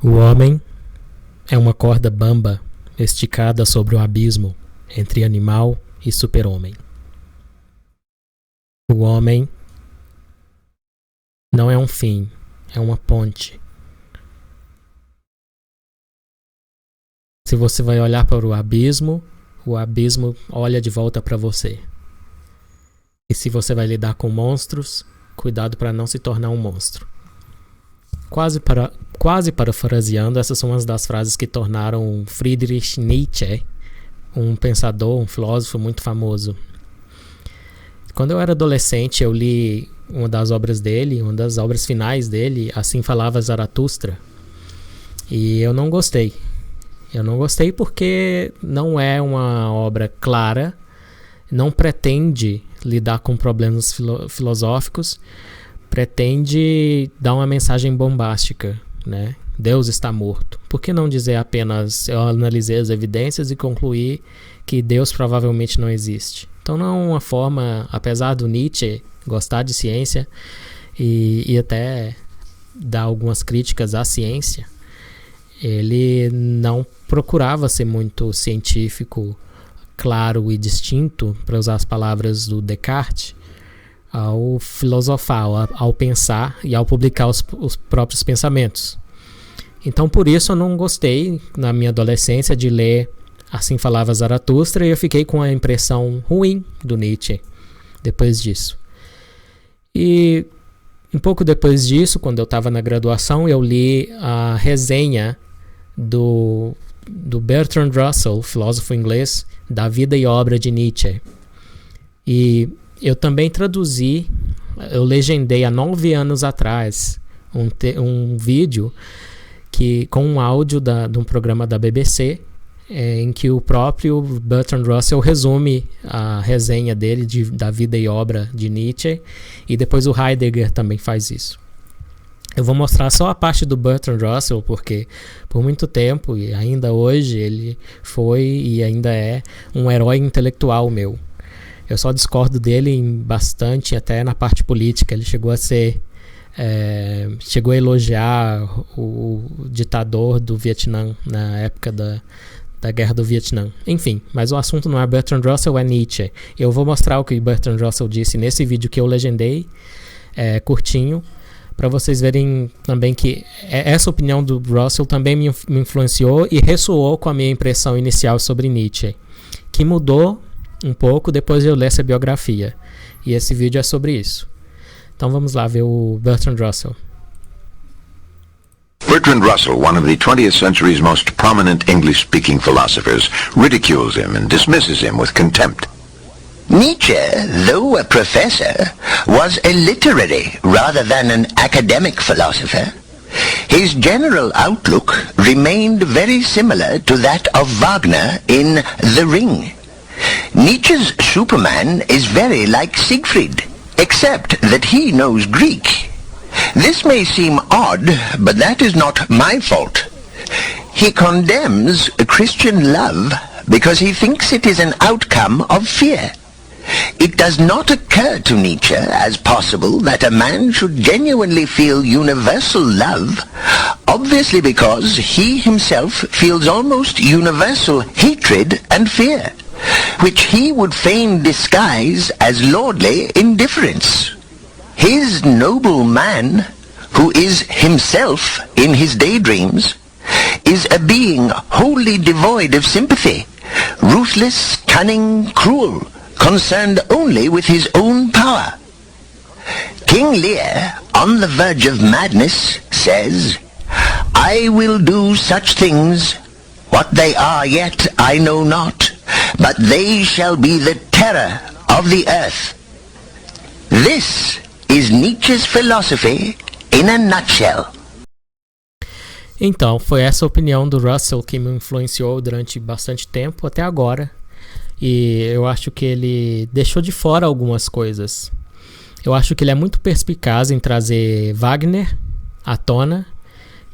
O homem é uma corda bamba esticada sobre o abismo entre animal e super-homem. O homem não é um fim, é uma ponte. Se você vai olhar para o abismo olha de volta para você. E se você vai lidar com monstros, cuidado para não se tornar um monstro. Quase parafraseando, essas são uma das frases que tornaram Friedrich Nietzsche um pensador, um filósofo muito famoso. Quando eu era adolescente, eu li uma das obras finais dele, Assim Falava Zaratustra. E eu não gostei. Eu não gostei porque não é uma obra clara, não pretende lidar com problemas filosóficos, pretende dar uma mensagem bombástica, né? Deus está morto. Por que não dizer apenas eu analisei as evidências e concluí que Deus provavelmente não existe? Então não é uma forma, apesar do Nietzsche gostar de ciência e até dar algumas críticas à ciência, ele não procurava ser muito científico, claro e distinto, para usar as palavras do Descartes, ao filosofar, ao pensar e ao publicar os próprios pensamentos. Então, por isso, eu não gostei, na minha adolescência, de ler Assim Falava Zaratustra, e eu fiquei com a impressão ruim do Nietzsche depois disso. E um pouco depois disso, quando eu estava na graduação, eu li a resenha do Bertrand Russell, filósofo inglês, da vida e obra de Nietzsche. E eu também traduzi, eu legendei há 9 anos atrás um vídeo com um áudio de um programa da BBC, em que o próprio Bertrand Russell resume a resenha dele da vida e obra de Nietzsche, e depois o Heidegger também faz isso. Eu vou mostrar só a parte do Bertrand Russell, porque por muito tempo, e ainda hoje, ele foi e ainda é um herói intelectual meu. Eu só discordo dele bastante, até na parte política. Ele chegou a elogiar o ditador do Vietnã na época da Guerra do Vietnã. Enfim, mas o assunto não é Bertrand Russell, é Nietzsche. Eu vou mostrar o que Bertrand Russell disse nesse vídeo que eu legendei, curtinho, para vocês verem também que essa opinião do Russell também me influenciou e ressoou com a minha impressão inicial sobre Nietzsche, que mudou um pouco depois de eu ler essa biografia. E esse vídeo é sobre isso. Então vamos lá ver o Bertrand Russell. Bertrand Russell, one of the 20th century's most prominent English-speaking philosophers, ridicules him and dismisses him with contempt. Nietzsche, though a professor, was a literary rather than an academic philosopher. His general outlook remained very similar to that of Wagner in The Ring. Nietzsche's Superman is very like Siegfried, except that he knows Greek. This may seem odd, but that is not my fault. He condemns Christian love because he thinks it is an outcome of fear. It does not occur to Nietzsche as possible that a man should genuinely feel universal love, obviously because he himself feels almost universal hatred and fear, which he would fain disguise as lordly indifference. His noble man, who is himself in his daydreams, is a being wholly devoid of sympathy, ruthless, cunning, cruel, concerned only with his own power. King Lear, on the verge of madness, says, "I will do such things, what they are yet I know not, but they shall be the terror of the earth." This is Nietzsche's philosophy in a nutshell. Então, foi essa opinião do Russell que me influenciou durante bastante tempo, até agora. E eu acho que ele deixou de fora algumas coisas. Eu acho que ele é muito perspicaz em trazer Wagner à tona.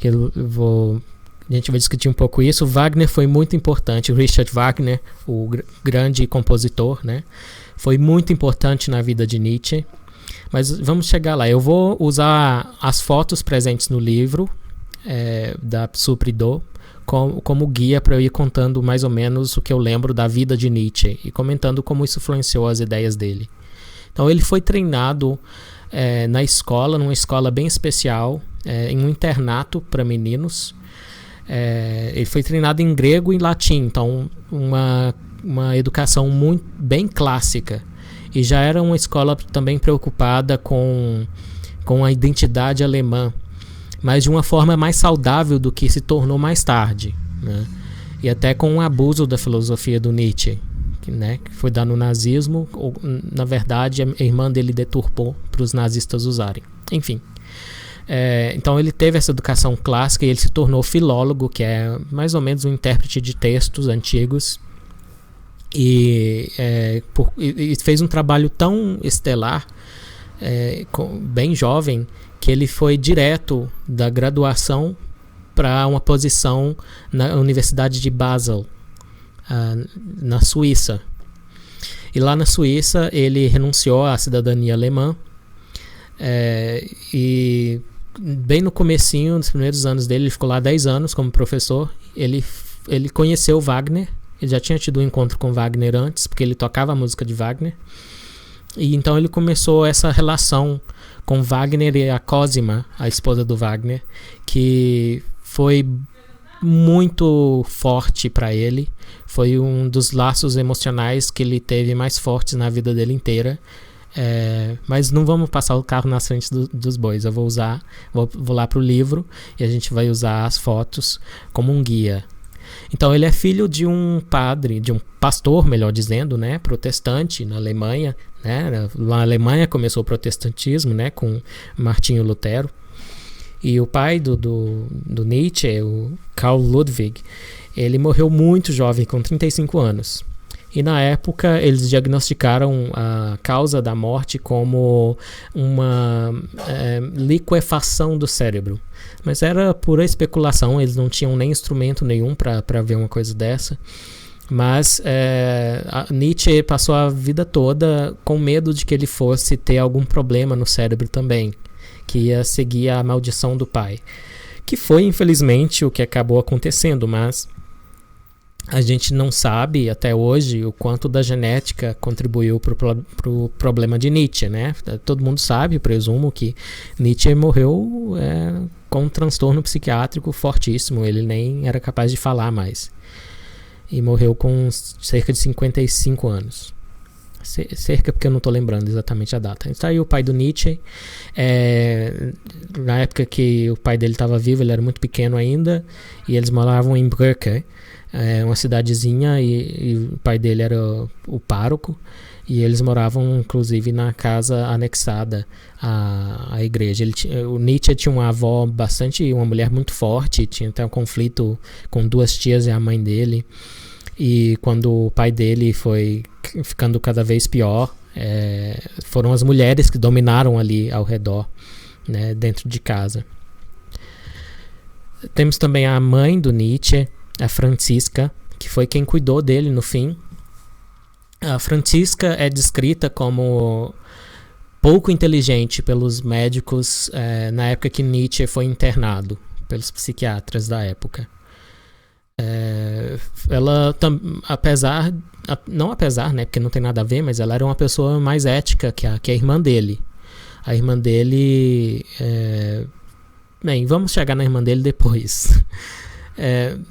A gente vai discutir um pouco isso. O Wagner foi muito importante. O Richard Wagner, o grande compositor, né, foi muito importante na vida de Nietzsche. Mas vamos chegar lá. Eu vou usar as fotos presentes no livro da Supridor como guia para eu ir contando mais ou menos o que eu lembro da vida de Nietzsche e comentando como isso influenciou as ideias dele. Então ele foi treinado na escola, numa escola bem especial, em um internato para meninos. Ele foi treinado em grego e latim, então uma educação bem clássica. E já era uma escola também preocupada com a identidade alemã, mas de uma forma mais saudável do que se tornou mais tarde, né? E até com um abuso da filosofia do Nietzsche, que foi dado no nazismo, ou, na verdade a irmã dele deturpou para os nazistas usarem. Enfim, então ele teve essa educação clássica e ele se tornou filólogo, que é mais ou menos um intérprete de textos antigos, e fez um trabalho tão estelar, bem jovem, que ele foi direto da graduação para uma posição na Universidade de Basel, na Suíça. E lá na Suíça ele renunciou à cidadania alemã, e bem no comecinho, nos primeiros anos dele, ele ficou lá 10 anos como professor. Ele conheceu Wagner, ele já tinha tido um encontro com Wagner antes, porque ele tocava a música de Wagner. E então ele começou essa relação com Wagner e a Cosima, a esposa do Wagner, que foi muito forte para ele. Foi um dos laços emocionais que ele teve mais fortes na vida dele inteira. Mas não vamos passar o carro na frente dos bois. Eu vou lá para o livro e a gente vai usar as fotos como um guia. Então ele é filho de um padre, de um pastor, melhor dizendo, né, protestante na Alemanha, né? Na Alemanha começou o protestantismo, né, com Martinho Lutero. E o pai do Nietzsche, o Karl Ludwig, ele morreu muito jovem, com 35 anos. E na época eles diagnosticaram a causa da morte como uma liquefação do cérebro. Mas era pura especulação, eles não tinham nem instrumento nenhum para ver uma coisa dessa. Mas Nietzsche passou a vida toda com medo de que ele fosse ter algum problema no cérebro também, que ia seguir a maldição do pai. Que foi, infelizmente, o que acabou acontecendo, mas a gente não sabe até hoje o quanto da genética contribuiu para o problema de Nietzsche, né? Todo mundo sabe, presumo, que Nietzsche morreu com um transtorno psiquiátrico fortíssimo. Ele nem era capaz de falar mais. E morreu com cerca de 55 anos. Cerca, porque eu não estou lembrando exatamente a data. Está aí o pai do Nietzsche. Na época que o pai dele estava vivo, ele era muito pequeno ainda, e eles moravam em Brücke, uma cidadezinha, e o pai dele era o pároco, e eles moravam inclusive na casa anexada à igreja. O Nietzsche tinha uma avó uma mulher muito forte, tinha até um conflito com 2 tias e a mãe dele, e quando o pai dele foi ficando cada vez pior, foram as mulheres que dominaram ali ao redor, né, dentro de casa. Temos também a mãe do Nietzsche, a Franziska, que foi quem cuidou dele no fim. A Franziska é descrita como pouco inteligente pelos médicos na época que Nietzsche foi internado, pelos psiquiatras da época. Ela, não apesar, né, porque não tem nada a ver, mas ela era uma pessoa mais ética que a irmã dele. A irmã dele... bem, vamos chegar na irmã dele depois.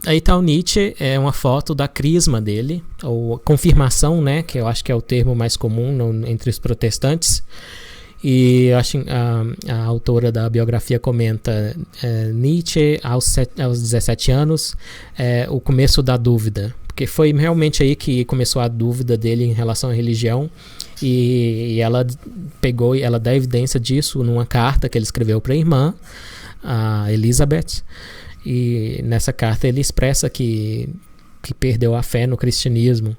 Aí tá o Nietzsche, uma foto da crisma dele, ou confirmação, né, que eu acho que é o termo mais comum entre os protestantes. E eu acho a autora da biografia comenta Nietzsche aos 17 anos, o começo da dúvida, porque foi realmente aí que começou a dúvida dele em relação à religião, e ela dá evidência disso numa carta que ele escreveu para a irmã, a Elizabeth. E nessa carta ele expressa que perdeu a fé no cristianismo,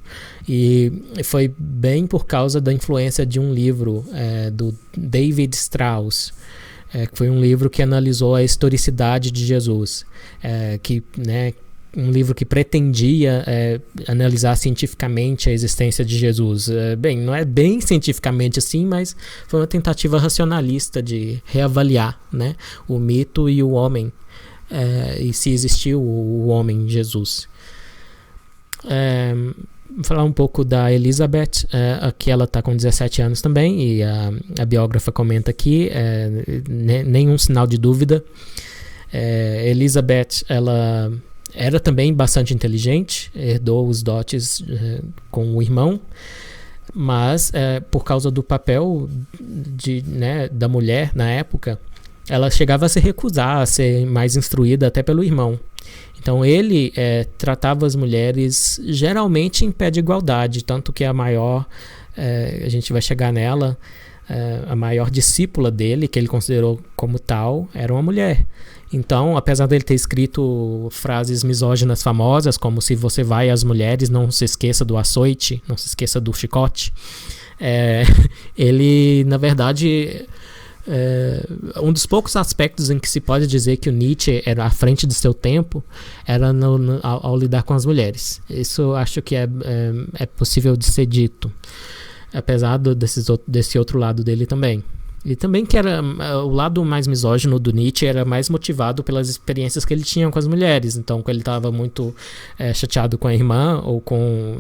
e foi bem por causa da influência de um livro do David Strauss, que foi um livro que analisou a historicidade de Jesus, um livro que pretendia analisar cientificamente a existência de Jesus. Bem, não é bem cientificamente assim, mas foi uma tentativa racionalista de reavaliar, né, o mito e o homem e se existiu o homem Jesus. Vou falar um pouco da Elizabeth. Aqui ela está com 17 anos também, e a biógrafa comenta aqui, nenhum sinal de dúvida. Elizabeth, ela era também bastante inteligente, herdou os dotes com o irmão, mas por causa do papel da mulher na época, ela chegava a se recusar a ser mais instruída até pelo irmão. Então ele tratava as mulheres geralmente em pé de igualdade, tanto que a maior, a gente vai chegar nela, a maior discípula dele, que ele considerou como tal, era uma mulher. Então, apesar dele ter escrito frases misóginas famosas, como se você vai às mulheres, não se esqueça do açoite, não se esqueça do chicote, ele, na verdade, um dos poucos aspectos em que se pode dizer que o Nietzsche era à frente do seu tempo era ao lidar com as mulheres. Isso eu acho que é possível de ser dito, apesar desse outro lado dele também. E também que era o lado mais misógino do Nietzsche era mais motivado pelas experiências que ele tinha com as mulheres. Então, quando ele estava muito chateado com a irmã ou com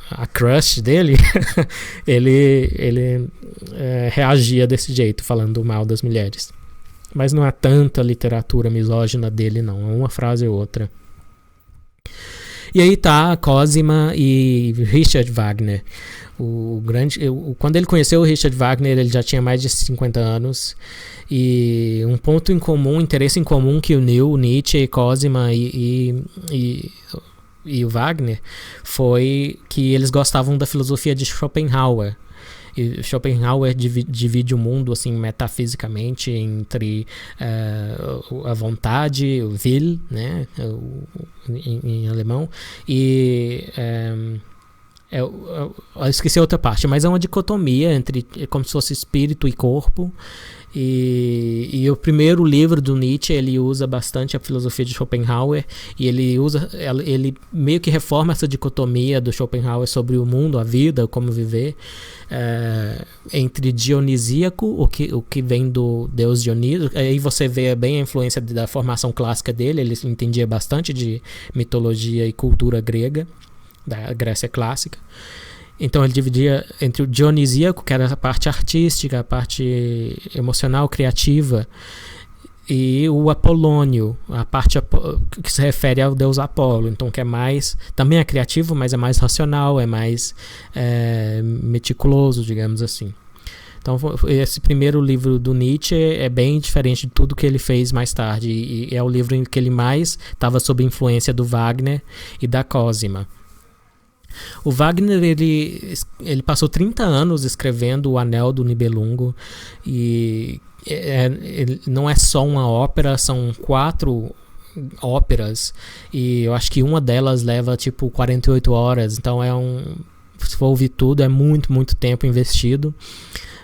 a crush dele, ele reagia desse jeito, falando mal das mulheres. Mas não há tanta literatura misógina dele, não. É uma frase ou outra. E aí tá Cosima e Richard Wagner. Quando ele conheceu o Richard Wagner, ele já tinha mais de 50 anos. E um ponto em comum, interesse em comum que uniu o Nietzsche, Cosima e o Wagner foi que eles gostavam da filosofia de Schopenhauer. E Schopenhauer divide o mundo assim, metafisicamente entre a vontade, o Will, né, em alemão, e eu esqueci a outra parte, mas é uma dicotomia entre como se fosse espírito e corpo. E o primeiro livro do Nietzsche, ele usa bastante a filosofia de Schopenhauer, e ele meio que reforma essa dicotomia do Schopenhauer sobre o mundo, a vida, como viver, entre dionisíaco, o que vem do deus Dioniso. Aí você vê bem a influência da formação clássica dele. Ele entendia bastante de mitologia e cultura grega, da Grécia clássica. Então ele dividia entre o dionisíaco, que era a parte artística, a parte emocional, criativa, e o apolônio, a parte que se refere ao deus Apolo. Então, que é mais, também é criativo, mas é mais racional, é mais meticuloso, digamos assim. Então, esse primeiro livro do Nietzsche é bem diferente de tudo que ele fez mais tarde, e é o livro em que ele mais estava sob influência do Wagner e da Cosima. O Wagner, ele passou 30 anos escrevendo O Anel do Nibelungo, e não é só uma ópera, são 4 óperas, e eu acho que uma delas leva tipo 48 horas, então se for ouvir tudo, é muito, muito tempo investido.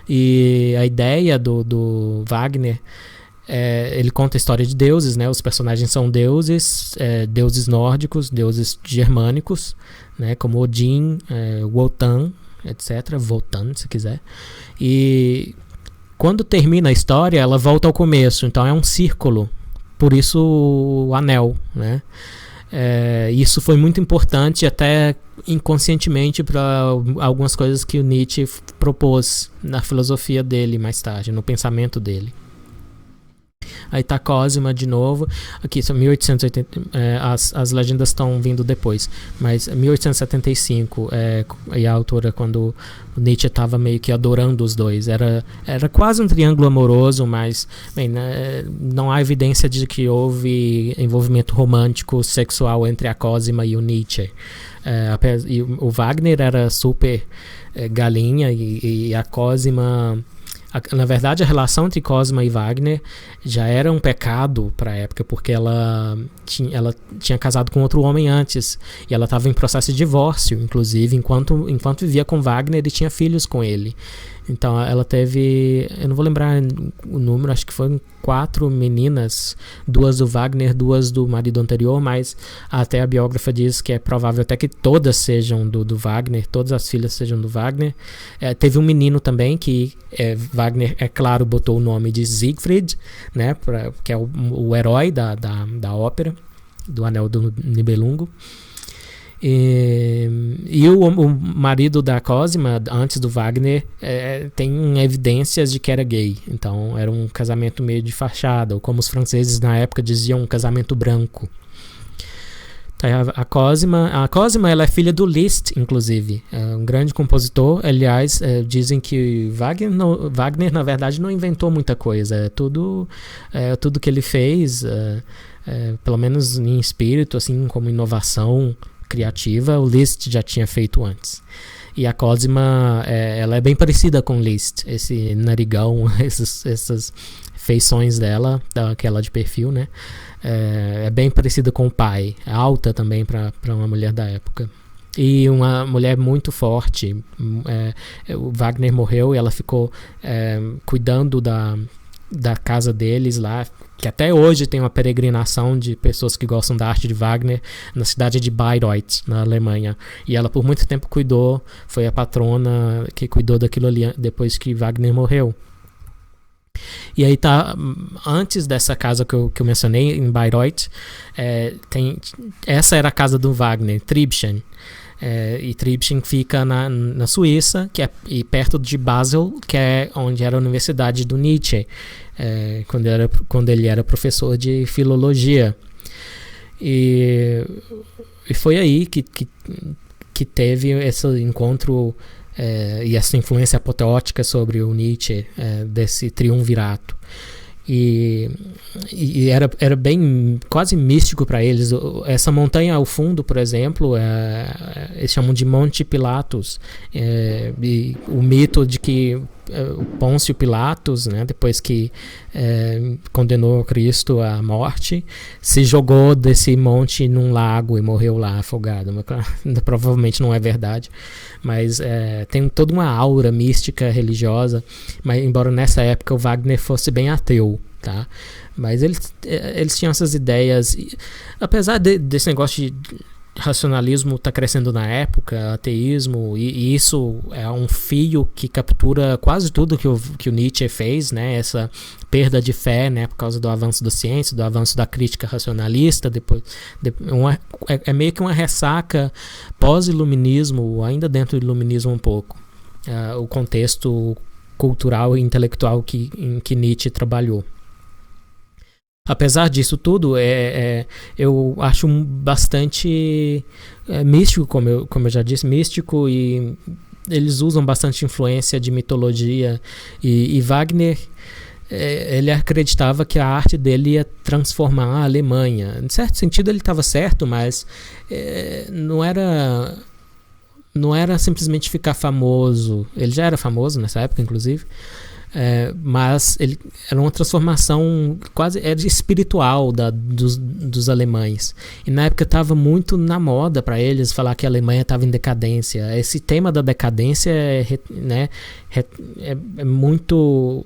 E a ideia do Wagner, ele conta a história de deuses, né? Os personagens são deuses, deuses nórdicos, deuses germânicos, né? Como Odin, Wotan, etc. Wotan, se quiser. E quando termina a história, ela volta ao começo. Então é um círculo. Por isso o anel, né? Isso foi muito importante, até inconscientemente, para algumas coisas que o Nietzsche propôs na filosofia dele mais tarde, no pensamento dele. Aí tá Cosima de novo. Aqui são 1880. As legendas estão vindo depois, mas 1875 e a autora, quando o Nietzsche estava meio que adorando os dois. Era quase um triângulo amoroso, mas bem, não há evidência de que houve envolvimento romântico, sexual entre a Cosima e o Nietzsche. E o Wagner era super galinha, e a Cosima... Na verdade, a relação entre Cosima e Wagner já era um pecado para a época, porque ela tinha casado com outro homem antes, e ela estava em processo de divórcio, inclusive, enquanto vivia com Wagner e tinha filhos com ele. Então ela teve, eu não vou lembrar o número, acho que foram 4 meninas, 2 do Wagner, 2 do marido anterior, mas até a biógrafa diz que é provável até que todas sejam do Wagner, todas as filhas sejam do Wagner. Teve um menino também que Wagner, é claro, botou o nome de Siegfried, né, que é o herói da ópera, do Anel do Nibelungo. E o marido da Cosima, antes do Wagner, tem evidências de que era gay. Então era um casamento meio de fachada, ou como os franceses na época diziam, um casamento branco. A Cosima ela é filha do Liszt, inclusive, um grande compositor. Aliás, dizem que Wagner na verdade não inventou muita coisa. Tudo que ele fez, pelo menos em espírito, assim como inovação criativa, o Liszt já tinha feito antes. E a Cosima, ela é bem parecida com o Liszt, esse narigão, essas feições dela, aquela de perfil, né? É bem parecida com o pai, é alta também para uma mulher da época. E uma mulher muito forte. O Wagner morreu e ela ficou cuidando da casa deles lá, que até hoje tem uma peregrinação de pessoas que gostam da arte de Wagner na cidade de Bayreuth, na Alemanha. E ela por muito tempo foi a patrona que cuidou daquilo ali depois que Wagner morreu. E aí antes dessa casa que eu mencionei, em Bayreuth, essa era a casa do Wagner, Tribschen. E Tribschen fica na Suíça, e perto de Basel, que é onde era a universidade do Nietzsche, quando ele era professor de filologia. E foi aí que teve esse encontro e essa influência apoteótica sobre o Nietzsche, desse triunvirato. E era bem quase místico para eles. Essa montanha ao fundo, por exemplo, eles chamam de Monte Pilatus, e o mito de que o Pôncio Pilatos, né, depois que condenou Cristo à morte, se jogou desse monte num lago e morreu lá afogado. Provavelmente não é verdade, mas tem toda uma aura mística religiosa, mas embora nessa época o Wagner fosse bem ateu, tá? Mas eles tinham essas ideias, apesar desse negócio de racionalismo está crescendo na época, ateísmo, e isso é um fio que captura quase tudo que o Nietzsche fez, né? Essa perda de fé, né? Por causa do avanço da ciência, do avanço da crítica racionalista, é meio que uma ressaca pós-iluminismo, ainda dentro do iluminismo um pouco, o contexto cultural e intelectual em que Nietzsche trabalhou. Apesar disso tudo, eu acho bastante místico, como eu já disse, místico, e eles usam bastante influência de mitologia, e Wagner, ele acreditava que a arte dele ia transformar a Alemanha. Em certo sentido ele estava certo, mas não era simplesmente ficar famoso. Ele já era famoso nessa época, inclusive. Mas era uma transformação quase espiritual dos alemães, e na época estava muito na moda para eles falar que a Alemanha estava em decadência. Esse tema da decadência é muito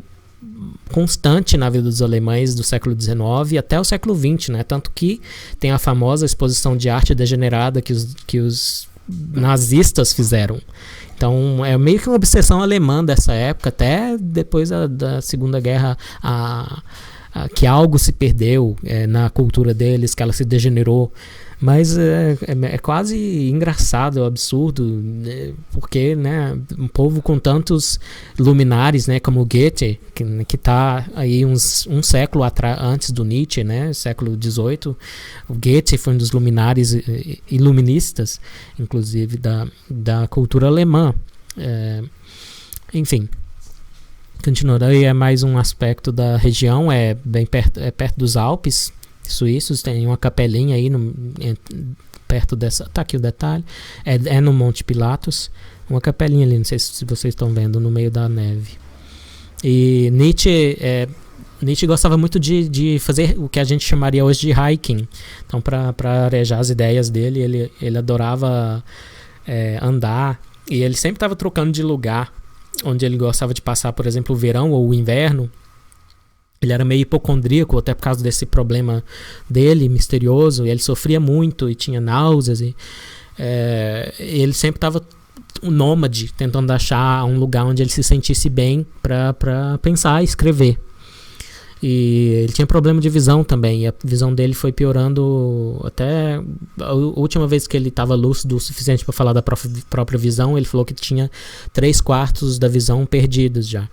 constante na vida dos alemães do século XIX até o século XX, né? Tanto que tem a famosa exposição de arte degenerada que os nazistas fizeram. Então é meio que uma obsessão alemã dessa época, até depois da Segunda Guerra, que algo se perdeu na cultura deles, que ela se degenerou. Mas é quase engraçado, absurdo, né? Porque, né, um povo com tantos luminares, né, como Goethe, que está aí um século antes do Nietzsche, né, século XVIII, o Goethe foi um dos luminares iluministas, inclusive, da cultura alemã. Enfim, continuando, aí é mais um aspecto da região, bem perto dos Alpes suíços, tem uma capelinha aí perto dessa, tá aqui o detalhe, é no Monte Pilatus, uma capelinha ali, não sei se vocês estão vendo, no meio da neve. E Nietzsche gostava muito de fazer o que a gente chamaria hoje de hiking. Então, para arejar as ideias dele, ele adorava andar, e ele sempre estava trocando de lugar. onde ele gostava de passar, por exemplo, o verão ou o inverno. Ele era meio hipocondríaco, até por causa desse problema dele, misterioso, e ele sofria muito e tinha náuseas, e ele sempre estava um nômade, tentando achar um lugar onde ele se sentisse bem para pensar e escrever. E ele tinha problema de visão também, e a visão dele foi piorando até a última vez que ele estava lúcido o suficiente para falar da própria visão. Ele falou que tinha 3/4 da visão perdidos já.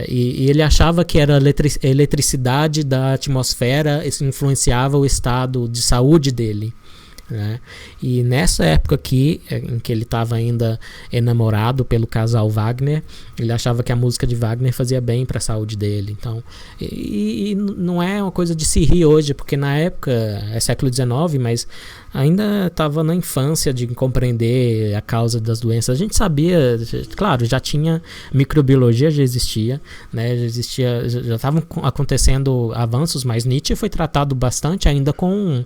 E ele achava que era a eletricidade da atmosfera, isso influenciava o estado de saúde dele, né? E nessa época aqui, em que ele estava ainda enamorado pelo casal Wagner, ele achava que a música de Wagner fazia bem para a saúde dele. Então, e não é uma coisa de se rir hoje, porque na época, é século XIX, mas ainda estava na infância de compreender a causa das doenças. A gente sabia, claro, já tinha microbiologia, já existia, né? Já estavam acontecendo avanços, mas Nietzsche foi tratado bastante ainda com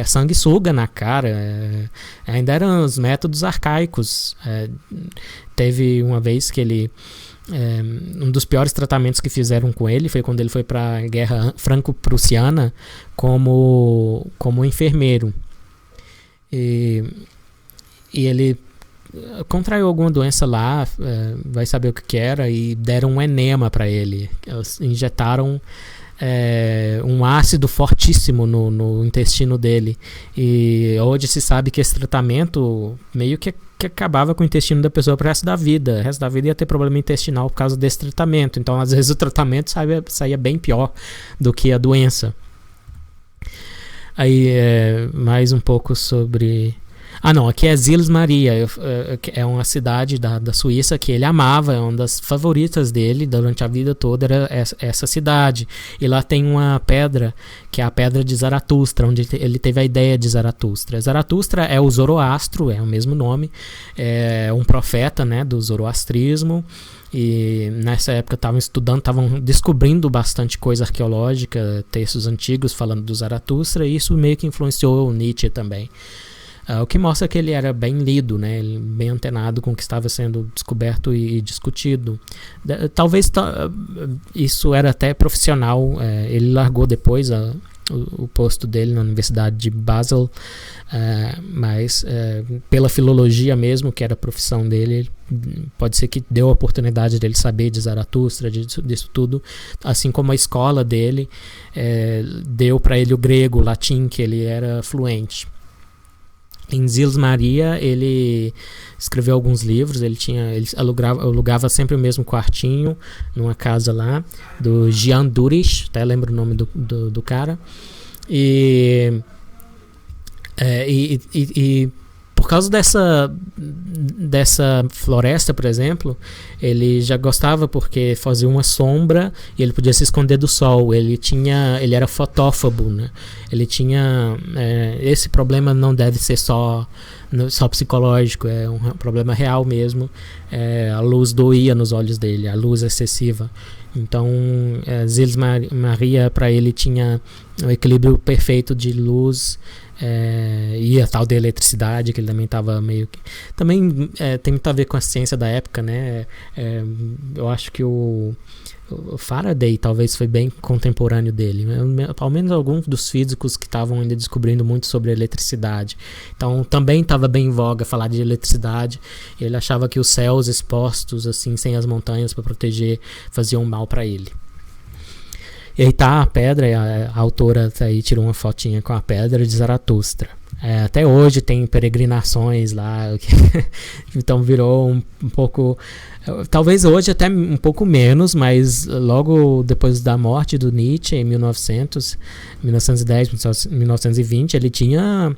sanguessuga na cara. Ainda eram os métodos arcaicos. Teve uma vez que ele... um dos piores tratamentos que fizeram com ele foi quando ele foi para a Guerra Franco-Prussiana como enfermeiro. E ele contraiu alguma doença lá, vai saber o que era, e deram um enema para ele. Eles injetaram um ácido fortíssimo no intestino dele, e hoje se sabe que esse tratamento meio que acabava com o intestino da pessoa pro resto da vida. O resto da vida ia ter problema intestinal por causa desse tratamento. Então às vezes o tratamento saía bem pior do que a doença. Aí mais um pouco sobre... aqui é Sils Maria, é uma cidade da Suíça que ele amava, é uma das favoritas dele durante a vida toda, era essa cidade. E lá tem uma pedra, que é a Pedra de Zaratustra, onde ele teve a ideia de Zaratustra. Zaratustra é o Zoroastro, é o mesmo nome, é um profeta, né, do zoroastrismo. E nessa época estavam descobrindo bastante coisa arqueológica, textos antigos falando do Zaratustra, e isso meio que influenciou o Nietzsche também. O que mostra que ele era bem lido, né? Bem antenado com o que estava sendo descoberto e discutido. Talvez isso era até profissional. Ele largou depois o posto dele na Universidade de Basel, mas pela filologia mesmo, que era a profissão dele, pode ser que deu a oportunidade dele saber de Zaratustra, disso tudo, assim como a escola dele deu para ele o grego, o latim, que ele era fluente. Em Sils Maria ele escreveu alguns livros, ele alugava sempre o mesmo quartinho numa casa lá do Jean Durich, até lembro o nome do cara, e por causa dessa floresta, por exemplo, ele já gostava porque fazia uma sombra e ele podia se esconder do sol. Ele era fotófobo, né? Ele tinha esse problema, não deve ser só psicológico, é um problema real mesmo. A luz doía nos olhos dele, a luz excessiva. Então, Sils Maria para ele tinha um equilíbrio perfeito de luz, e a tal da eletricidade, que ele também estava meio que... Também tem muito a ver com a ciência da época, né? Eu acho que o Faraday talvez foi bem contemporâneo dele, ao menos alguns dos físicos que estavam ainda descobrindo muito sobre a eletricidade. Então também estava bem em voga falar de eletricidade. Ele achava que os céus expostos, assim, sem as montanhas para proteger, faziam mal para ele. E aí tá a pedra, a autora aí tirou uma fotinha com a Pedra de Zaratustra. Até hoje tem peregrinações lá, então virou um pouco... Talvez hoje até um pouco menos, mas logo depois da morte do Nietzsche, em 1910, 1920, ele tinha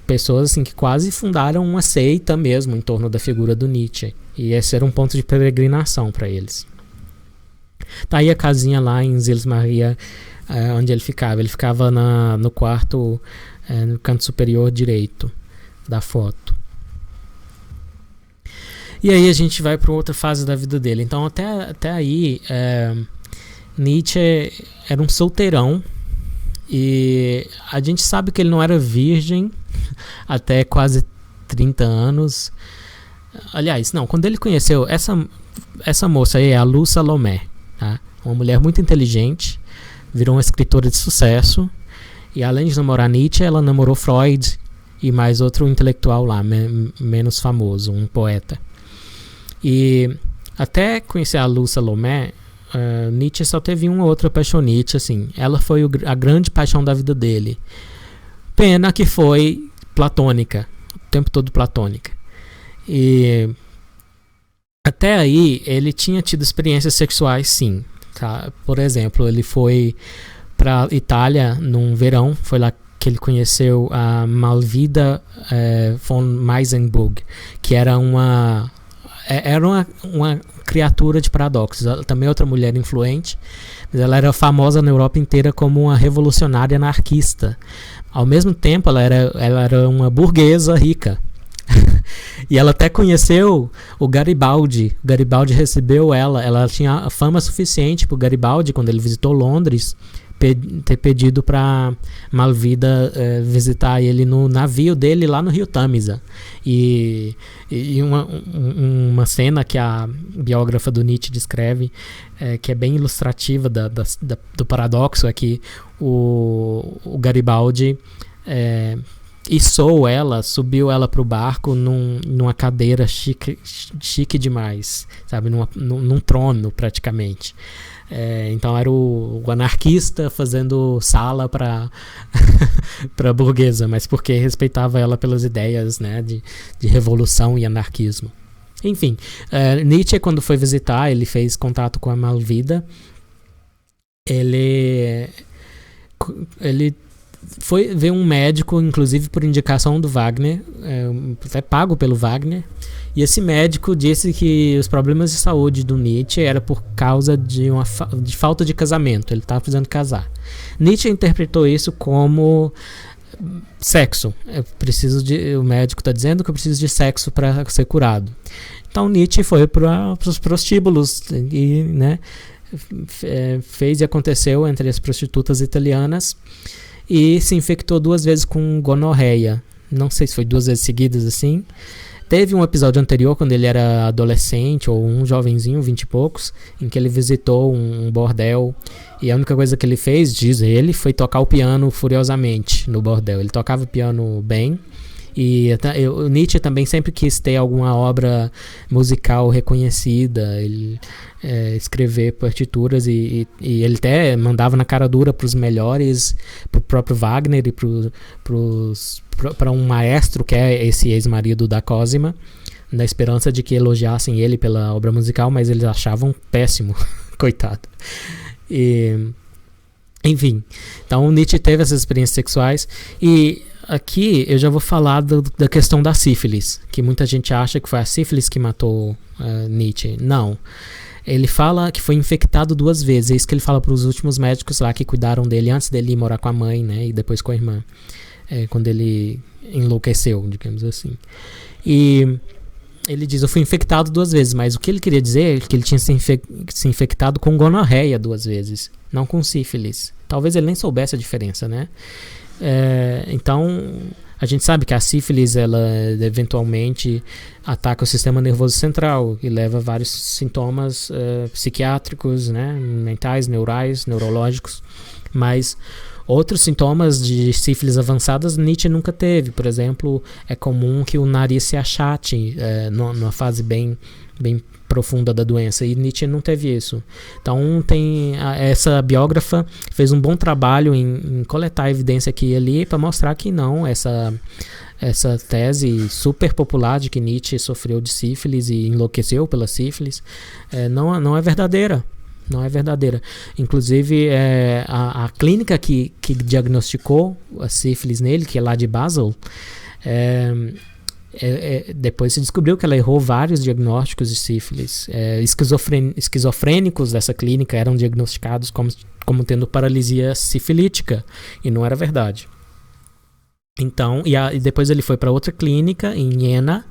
pessoas assim, que quase fundaram uma seita mesmo em torno da figura do Nietzsche. E esse era um ponto de peregrinação para eles. Tá aí a casinha lá em Sils Maria, onde ele ficava. Ele ficava no quarto, no canto superior direito da foto. E aí a gente vai para outra fase da vida dele. Então até aí, Nietzsche era um solteirão. E a gente sabe que ele não era virgem até quase 30 anos. Aliás, não, quando ele conheceu essa moça aí, é a Lu Salomé, tá? Uma mulher muito inteligente, virou uma escritora de sucesso, e além de namorar Nietzsche, ela namorou Freud e mais outro intelectual lá, menos famoso, um poeta. E até conhecer a Lu Salomé, Nietzsche só teve uma outra paixonite, assim. Ela foi a grande paixão da vida dele. Pena que foi platônica, o tempo todo platônica. E até aí ele tinha tido experiências sexuais, sim, tá? Por exemplo, ele foi para Itália num verão, foi lá que ele conheceu a Malvida von Meisenburg, que era uma criatura de paradoxos. Ela também é outra mulher influente, mas ela era famosa na Europa inteira como uma revolucionária anarquista. Ao mesmo tempo, ela era uma burguesa rica. E ela até conheceu o Garibaldi. O Garibaldi recebeu ela tinha fama suficiente para o Garibaldi, quando ele visitou Londres, ter pedido para Malvida visitar ele no navio dele lá no Rio Tamisa. E uma cena que a biógrafa do Nietzsche descreve, que é bem ilustrativa do paradoxo, é que o Garibaldi içou ela, subiu ela pro barco numa cadeira chique demais, sabe, num trono praticamente. Então era o anarquista fazendo sala para para burguesa, mas porque respeitava ela pelas ideias, né, de revolução e anarquismo. Enfim, Nietzsche, quando foi visitar, ele fez contato com a Malvida. Ele foi ver um médico, inclusive por indicação do Wagner, até pago pelo Wagner, e esse médico disse que os problemas de saúde do Nietzsche era por causa de falta de casamento, ele estava precisando casar. Nietzsche interpretou isso como sexo. O médico está dizendo que eu preciso de sexo para ser curado. Então Nietzsche foi para os prostíbulos e, né, fez e aconteceu entre as prostitutas italianas, e se infectou 2 vezes com gonorreia. Não sei se foi 2 vezes seguidas assim. Teve um episódio anterior, quando ele era adolescente, ou um jovenzinho, 20 e poucos, em que ele visitou um bordel, e a única coisa que ele fez, diz ele, foi tocar o piano furiosamente no bordel. Ele tocava o piano bem, e o Nietzsche também sempre quis ter alguma obra musical reconhecida, ele escrever partituras, e ele até mandava na cara dura para os melhores, para o próprio Wagner e para um maestro que é esse ex-marido da Cosima, na esperança de que elogiassem ele pela obra musical, mas eles achavam péssimo, coitado. Enfim, então o Nietzsche teve essas experiências sexuais, e aqui eu já vou falar da questão da sífilis, que muita gente acha que foi a sífilis que matou Nietzsche. Não. Ele fala que foi infectado 2 vezes. É isso que ele fala para os últimos médicos lá que cuidaram dele antes dele ir morar com a mãe, né, e depois com a irmã, quando ele enlouqueceu, digamos assim. E ele diz: eu fui infectado 2 vezes, mas o que ele queria dizer é que ele tinha se infectado com gonorreia 2 vezes, não com sífilis. Talvez ele nem soubesse a diferença, né? Então a gente sabe que a sífilis, ela eventualmente ataca o sistema nervoso central e leva a vários sintomas psiquiátricos, né, mentais, neurais, neurológicos, mas outros sintomas de sífilis avançadas Nietzsche nunca teve. Por exemplo, é comum que o nariz se achate numa fase bem profunda da doença, e Nietzsche não teve isso. Então essa biógrafa fez um bom trabalho em coletar evidência aqui e ali para mostrar que não, essa tese super popular de que Nietzsche sofreu de sífilis e enlouqueceu pela sífilis não é verdadeira. Não é verdadeira. Inclusive, a clínica que diagnosticou a sífilis nele, que é lá de Basel, depois se descobriu que ela errou vários diagnósticos de sífilis. Esquizofrênicos dessa clínica eram diagnosticados como tendo paralisia sifilítica, e não era verdade. Então, e depois ele foi para outra clínica em Jena,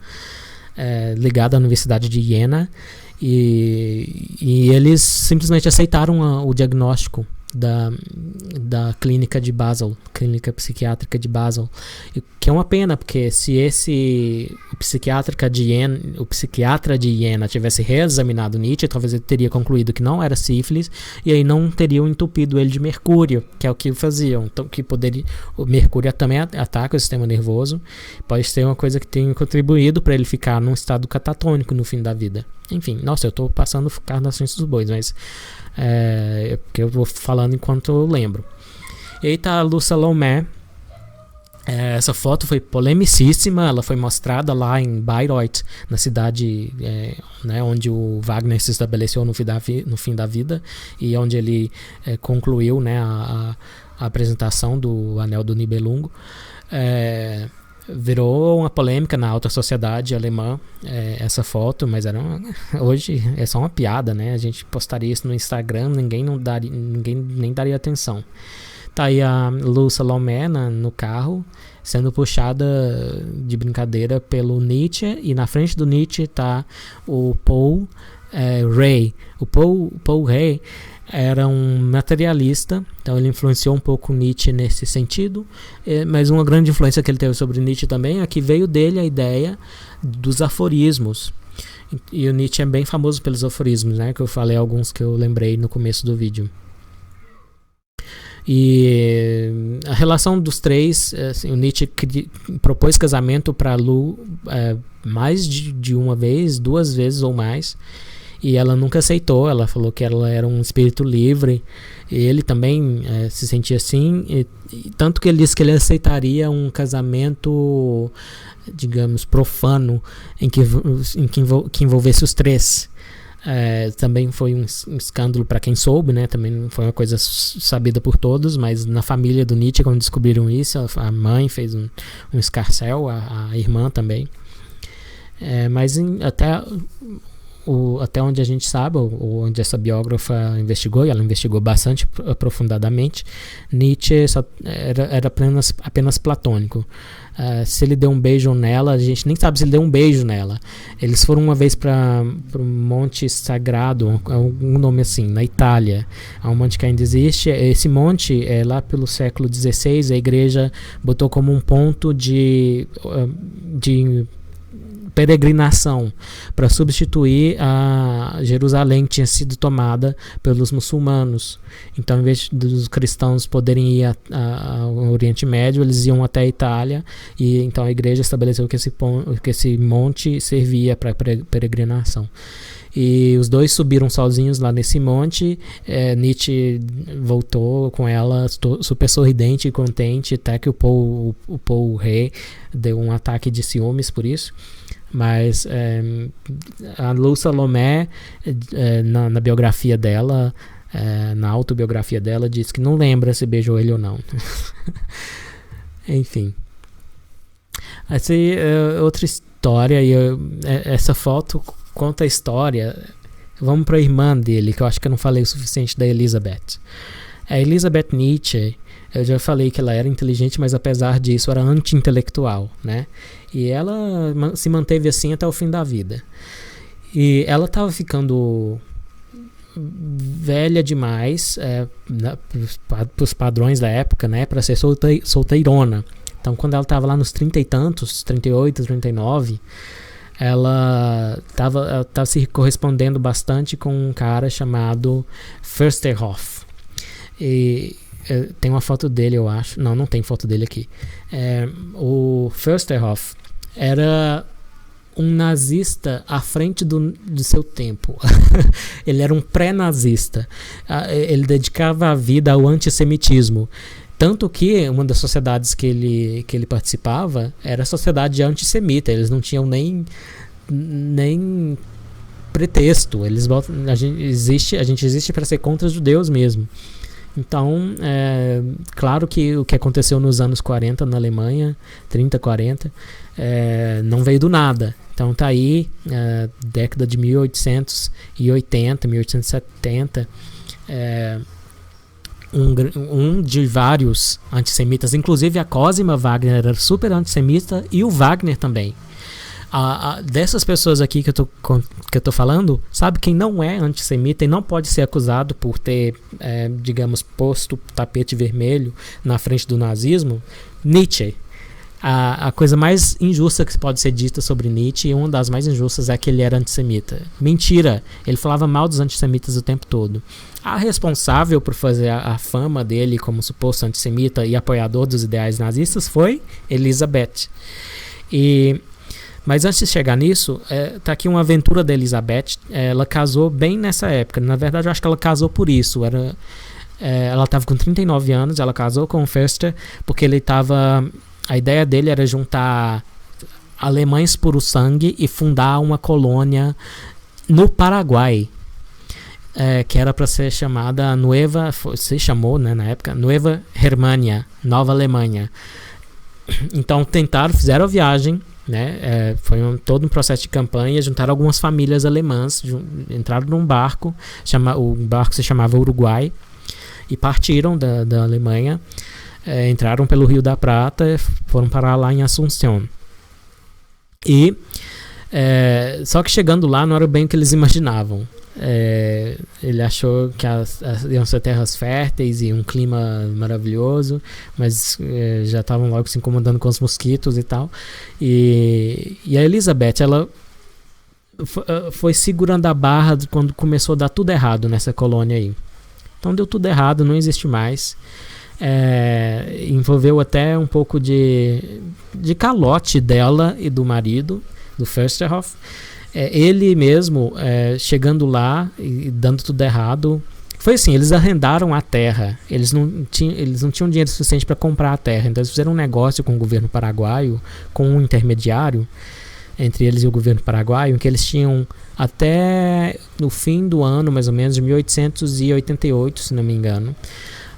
ligada à Universidade de Jena, e eles simplesmente aceitaram o diagnóstico da clínica de Basel, Clínica Psiquiátrica de Basel, que é uma pena, porque se o psiquiatra de Iena tivesse reexaminado Nietzsche, talvez ele teria concluído que não era sífilis, e aí não teriam entupido ele de mercúrio, que é o que faziam. Então, o mercúrio também ataca o sistema nervoso, pode ser uma coisa que tenha contribuído para ele ficar num estado catatônico no fim da vida. Enfim, nossa, eu estou passando o carro nas frente dos bois, mas porque eu vou falando enquanto eu lembro. E aí tá a Lu Salomé. Essa foto foi polemicíssima, ela foi mostrada lá em Bayreuth, na cidade né, onde o Wagner se estabeleceu no fim da vida, e onde ele concluiu, né, a apresentação do Anel do Nibelungo. Virou uma polêmica na alta sociedade alemã, essa foto, mas hoje é só uma piada, né? A gente postaria isso no Instagram, ninguém nem daria atenção. Tá aí a Lu Salomé no carro, sendo puxada de brincadeira pelo Nietzsche, e na frente do Nietzsche tá o Paul Rey. O Paul Rey era um materialista, então ele influenciou um pouco Nietzsche nesse sentido, mas uma grande influência que ele teve sobre Nietzsche também é que veio dele a ideia dos aforismos. E o Nietzsche é bem famoso pelos aforismos, né, que eu falei alguns que eu lembrei no começo do vídeo. E a relação dos três, assim, o Nietzsche propôs casamento para Lu mais de uma vez, 2 vezes ou mais, e ela nunca aceitou. Ela falou que ela era um espírito livre, e ele também se sentia assim, e tanto que ele disse que ele aceitaria um casamento, digamos, profano, que envolvesse os três. Também foi um escândalo para quem soube, né? Também não foi uma coisa sabida por todos, mas na família do Nietzsche, quando descobriram isso, a mãe fez um escarcéu, a irmã também. Mas até onde a gente sabe, ou onde essa biógrafa investigou, e ela investigou bastante aprofundadamente, Nietzsche era apenas platônico. Se ele deu um beijo nela, a gente nem sabe se ele deu um beijo nela. Eles foram uma vez para um monte sagrado, um nome assim, na Itália. É um monte que ainda existe. Esse monte, lá pelo século XVI, a igreja botou como um ponto de peregrinação para substituir a Jerusalém, que tinha sido tomada pelos muçulmanos. Então, em vez dos cristãos poderem ir ao Oriente Médio, eles iam até a Itália, e então a igreja estabeleceu que esse monte servia para peregrinação. E os dois subiram sozinhos lá nesse monte. Nietzsche voltou com ela super sorridente e contente, até que o Paul Rey deu um ataque de ciúmes por isso. Mas a Lu Salomé, na biografia dela, na autobiografia dela, diz que não lembra se beijou ele ou não. Enfim. Essa é outra história, e essa foto conta a história. Vamos para a irmã dele, que eu acho que eu não falei o suficiente da Elisabeth. A Elisabeth Nietzsche, eu já falei que ela era inteligente, mas apesar disso era anti-intelectual, né? E ela se manteve assim até o fim da vida. E ela estava ficando velha demais para os padrões da época, né? Para ser solteirona. Então, quando ela estava lá nos 30 e tantos, 38, 39, ela estava se correspondendo bastante com um cara chamado Fürsterhoff. E tem uma foto dele, eu acho. Não tem foto dele aqui. O Fürsterhoff era um nazista à frente do seu tempo. Ele era um pré-nazista. Ele dedicava a vida ao antissemitismo. Tanto que uma das sociedades que ele participava era a sociedade antissemita. Eles não tinham nem pretexto. A gente existe para ser contra os judeus mesmo. Então, claro que o que aconteceu nos anos 40 na Alemanha, 30, 40, não veio do nada. Então tá aí, década de 1880, 1870, um de vários antissemitas, inclusive a Cosima Wagner era super antissemita, e o Wagner também. Dessas pessoas aqui que eu tô falando, sabe quem não é antissemita e não pode ser acusado por ter, digamos, posto tapete vermelho na frente do nazismo? Nietzsche. A coisa mais injusta que pode ser dita sobre Nietzsche, e uma das mais injustas, é que ele era antissemita. Mentira, ele falava mal dos antissemitas o tempo todo. A responsável por fazer a fama dele como suposto antissemita e apoiador dos ideais nazistas foi Elizabeth. Mas antes de chegar nisso, tá aqui uma aventura da Elizabeth. Ela casou bem nessa época. Na verdade, eu acho que ela casou por isso. Ela estava com 39 anos, ela casou com o Förster, porque a ideia dele era juntar alemães puro sangue e fundar uma colônia no Paraguai, que era para ser chamada se chamou, né, na época, Nueva Germania, Nova Alemanha. Então fizeram a viagem, né, foi todo um processo de campanha, juntaram algumas famílias alemãs, entraram num barco, o barco se chamava Uruguai, e partiram da Alemanha, entraram pelo Rio da Prata e foram parar lá em Assunção. E só que chegando lá não era bem o que eles imaginavam. Ele achou que iam ser terras férteis e um clima maravilhoso, mas já estavam logo se incomodando com os mosquitos e tal. E a Elizabeth, ela foi segurando a barra quando começou a dar tudo errado nessa colônia aí. Então deu tudo errado, não existe mais. Envolveu até um pouco de calote dela e do marido, do Försterhoff. Ele mesmo chegando lá e dando tudo errado. Foi assim, eles arrendaram a terra, eles não tinham dinheiro suficiente para comprar a terra, então eles fizeram um negócio com o governo paraguaio, com um intermediário entre eles e o governo paraguaio, em que eles tinham até no fim do ano, mais ou menos, de 1888, se não me engano,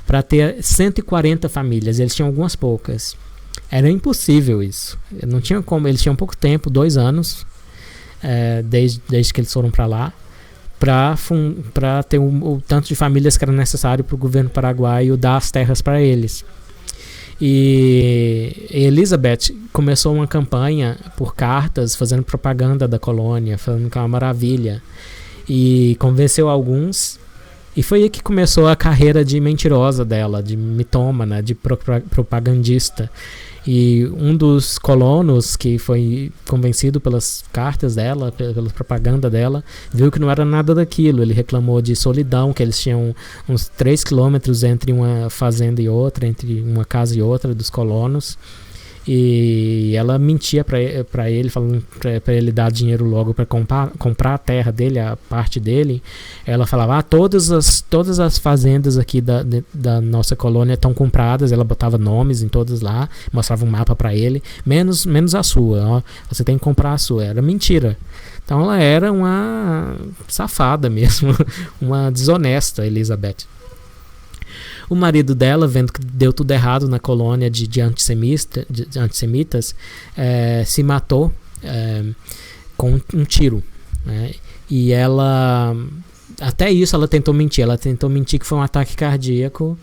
para ter 140 famílias. Eles tinham algumas poucas. Era impossível isso. Não tinha como. Eles tinham pouco tempo, 2 anos, desde que eles foram para lá, para ter o tanto de famílias que era necessário para o governo paraguaio dar as terras para eles. E Elizabeth começou uma campanha por cartas, fazendo propaganda da colônia, falando que é uma maravilha, e convenceu alguns. E foi aí que começou a carreira de mentirosa dela, de mitômana, de propagandista. E um dos colonos que foi convencido pelas cartas dela, pela propaganda dela, viu que não era nada daquilo. Ele reclamou de solidão, que eles tinham uns 3 quilômetros entre uma fazenda e outra, entre uma casa e outra dos colonos. E ela mentia para ele, falando para ele dar dinheiro logo para comprar a terra dele, a parte dele. Ela falava: todas as fazendas aqui da nossa colônia estão compradas. Ela botava nomes em todas lá, mostrava um mapa para ele, menos a sua, ó, você tem que comprar a sua. Era mentira. Então ela era uma safada mesmo, uma desonesta, Elizabeth. O marido dela, vendo que deu tudo errado na colônia de antissemitas, se matou com um tiro, né? E ela, até isso, ela tentou mentir. Ela tentou mentir que foi um ataque cardíaco.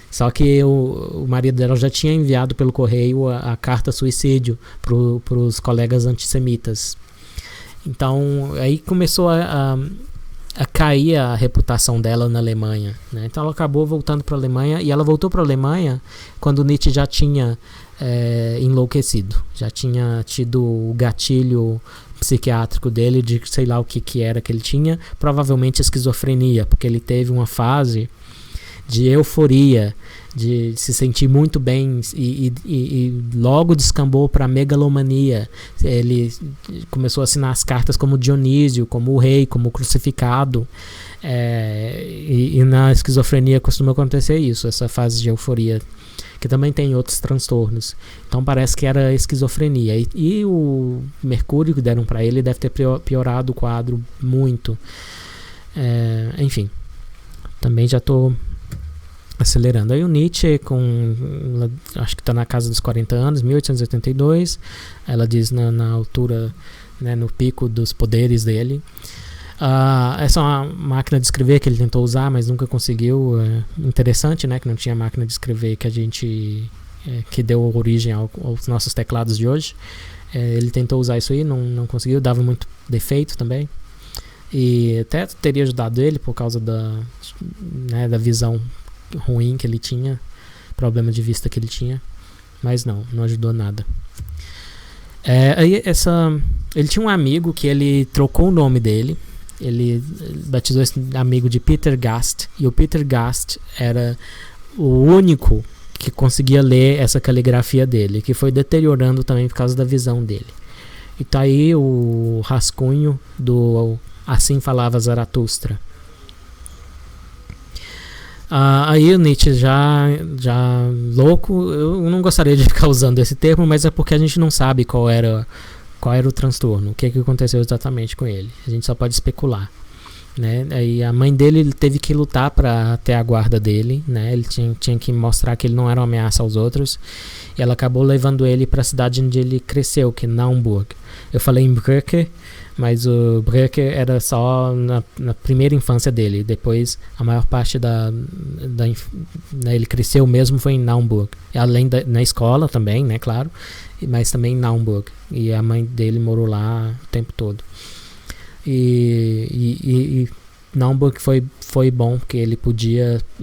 Só que o marido dela já tinha enviado pelo correio a carta suicídio para os colegas antissemitas. Então aí começou a cair a reputação dela na Alemanha, né? Então ela acabou voltando para a Alemanha, e ela voltou para a Alemanha quando Nietzsche já tinha enlouquecido, já tinha tido o gatilho psiquiátrico dele de sei lá o que era que ele tinha, provavelmente esquizofrenia, porque ele teve uma fase de euforia, de se sentir muito bem, e logo descambou para megalomania. Ele começou a assinar as cartas como Dionísio, como o rei, como o crucificado, e na esquizofrenia costuma acontecer isso, essa fase de euforia, que também tem outros transtornos. Então parece que era esquizofrenia, e o mercúrio que deram para ele deve ter piorado o quadro muito. Enfim, também já estou acelerando. Aí o Nietzsche, acho que está na casa dos 40 anos, 1882, ela diz na altura, né, no pico dos poderes dele. Essa é uma máquina de escrever que ele tentou usar, mas nunca conseguiu. Interessante, né, que não tinha máquina de escrever que a gente que deu origem aos nossos teclados de hoje. Ele tentou usar isso aí, não conseguiu, dava muito defeito também. E até teria ajudado ele por causa da visão ruim que ele tinha, problema de vista que ele tinha, mas não ajudou nada. Ele tinha um amigo que ele trocou o nome dele, ele batizou esse amigo de Peter Gast, e o Peter Gast era o único que conseguia ler essa caligrafia dele, que foi deteriorando também por causa da visão dele. E tá aí o rascunho do Assim Falava Zaratustra. Aí o Nietzsche já louco, eu não gostaria de ficar usando esse termo, mas é porque a gente não sabe qual era o transtorno, o que aconteceu exatamente com ele. A gente só pode especular, né? Aí a mãe dele teve que lutar para ter a guarda dele, né? Ele tinha que mostrar que ele não era uma ameaça aos outros, e ela acabou levando ele para a cidade onde ele cresceu, que é Naumburg. Eu falei em Brücke, mas o Brücke era só na primeira infância dele. Depois, a maior parte ele cresceu mesmo foi em Naumburg. Além na escola também, né, claro, mas também em Naumburg. E a mãe dele morou lá o tempo todo. E Naumburg foi bom, porque ele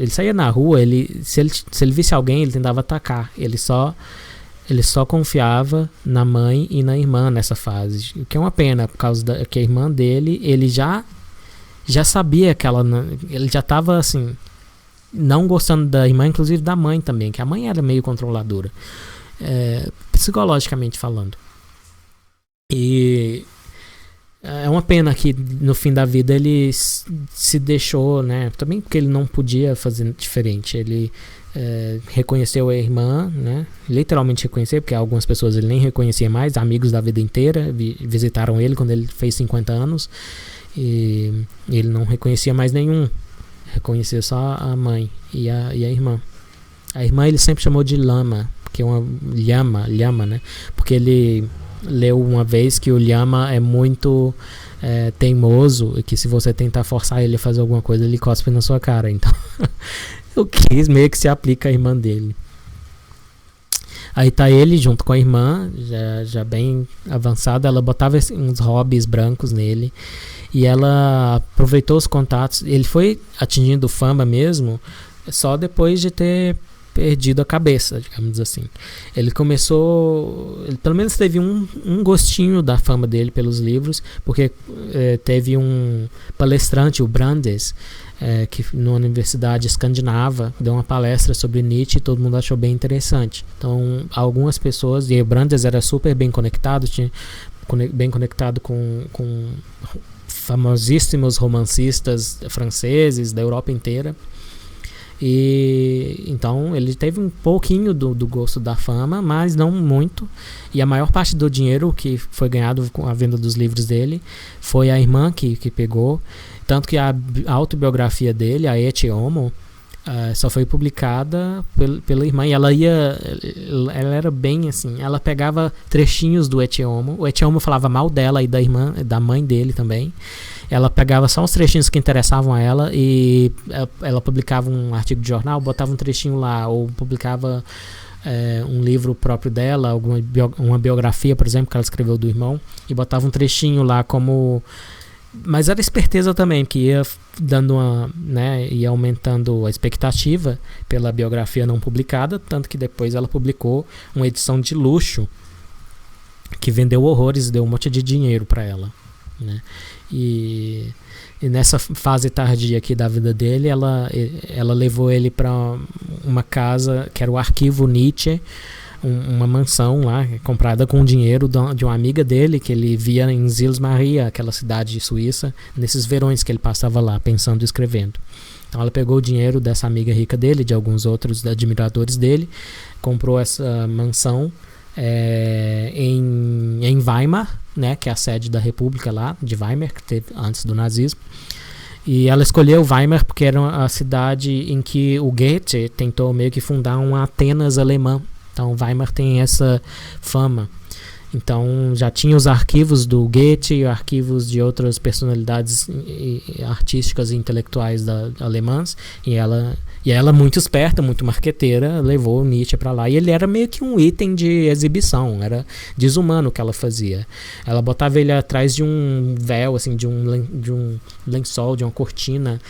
saía na rua, se ele visse alguém, ele tentava atacar. Ele só confiava na mãe e na irmã nessa fase, o que é uma pena, por causa que a irmã dele, ele já sabia que ele já estava assim, não gostando da irmã, inclusive da mãe também, que a mãe era meio controladora, psicologicamente falando. E é uma pena que no fim da vida ele se deixou, né, também porque ele não podia fazer diferente. Ele reconheceu a irmã, né? Literalmente reconheceu, porque algumas pessoas ele nem reconhecia mais, amigos da vida inteira visitaram ele quando ele fez 50 anos, e ele não reconhecia mais nenhum, reconhecia só a mãe e a irmã. A irmã ele sempre chamou de lama, que é uma lhama, né? Porque ele leu uma vez que o lhama é muito teimoso, e que se você tentar forçar ele a fazer alguma coisa, ele cospe na sua cara. Então o que meio que se aplica à irmã dele. Aí tá ele junto com a irmã, já bem avançada. Ela botava uns hobbies brancos nele, e ela aproveitou os contatos. Ele foi atingindo fama mesmo só depois de ter perdido a cabeça, digamos assim. Ele pelo menos teve um gostinho da fama dele pelos livros, porque teve um palestrante, o Brandes, que na Universidade Escandinava deu uma palestra sobre Nietzsche, e todo mundo achou bem interessante. Então algumas pessoas, e o Brandes era super bem conectado, bem conectado com famosíssimos romancistas franceses da Europa inteira. E então ele teve um pouquinho do gosto da fama, mas não muito. E a maior parte do dinheiro que foi ganhado com a venda dos livros dele foi a irmã que pegou. Tanto que a autobiografia dele, a Ecce Homo, só foi publicada pela irmã. E ela era bem assim, ela pegava trechinhos do Ecce Homo. O Ecce Homo falava mal dela e da mãe dele também. Ela pegava só os trechinhos que interessavam a ela, e ela publicava um artigo de jornal, botava um trechinho lá, ou publicava um livro próprio dela, uma biografia, por exemplo, que ela escreveu do irmão, e botava um trechinho lá como... Mas era esperteza também, que ia dando ia aumentando a expectativa pela biografia não publicada, tanto que depois ela publicou uma edição de luxo que vendeu horrores, deu um monte de dinheiro para ela, né? E nessa fase tardia aqui da vida dele, ela levou ele para uma casa que era o Arquivo Nietzsche, uma mansão lá, comprada com dinheiro de uma amiga dele, que ele via em Sils Maria, aquela cidade suíça, nesses verões que ele passava lá, pensando e escrevendo. Então ela pegou o dinheiro dessa amiga rica dele, de alguns outros admiradores dele, comprou essa mansão em Weimar, né, que é a sede da República lá de Weimar, que teve antes do nazismo. E ela escolheu Weimar porque era a cidade em que o Goethe tentou meio que fundar um Atenas alemã. Então Weimar tem essa fama. Então já tinha os arquivos do Goethe, arquivos de outras personalidades artísticas e intelectuais alemãs, e ela muito esperta, muito marqueteira, levou o Nietzsche para lá, e ele era meio que um item de exibição, era desumano o que ela fazia. Ela botava ele atrás de um véu, assim, de um lençol, de uma cortina,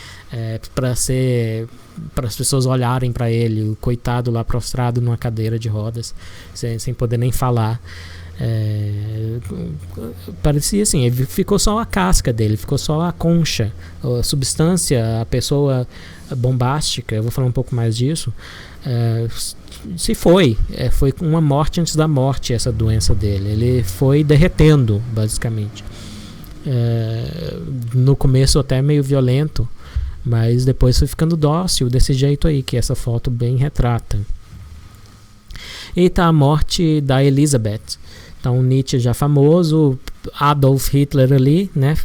para as pessoas olharem para ele, o coitado lá prostrado numa cadeira de rodas, sem poder nem falar. Parecia assim, ficou só a casca dele, ficou só a concha, a substância, a pessoa bombástica, eu vou falar um pouco mais disso, foi uma morte antes da morte, essa doença dele. Ele foi derretendo, basicamente, no começo até meio violento, mas depois foi ficando dócil, desse jeito aí que essa foto bem retrata. E tá a morte da Elisabeth. Então Nietzsche já famoso, Adolf Hitler ali, né?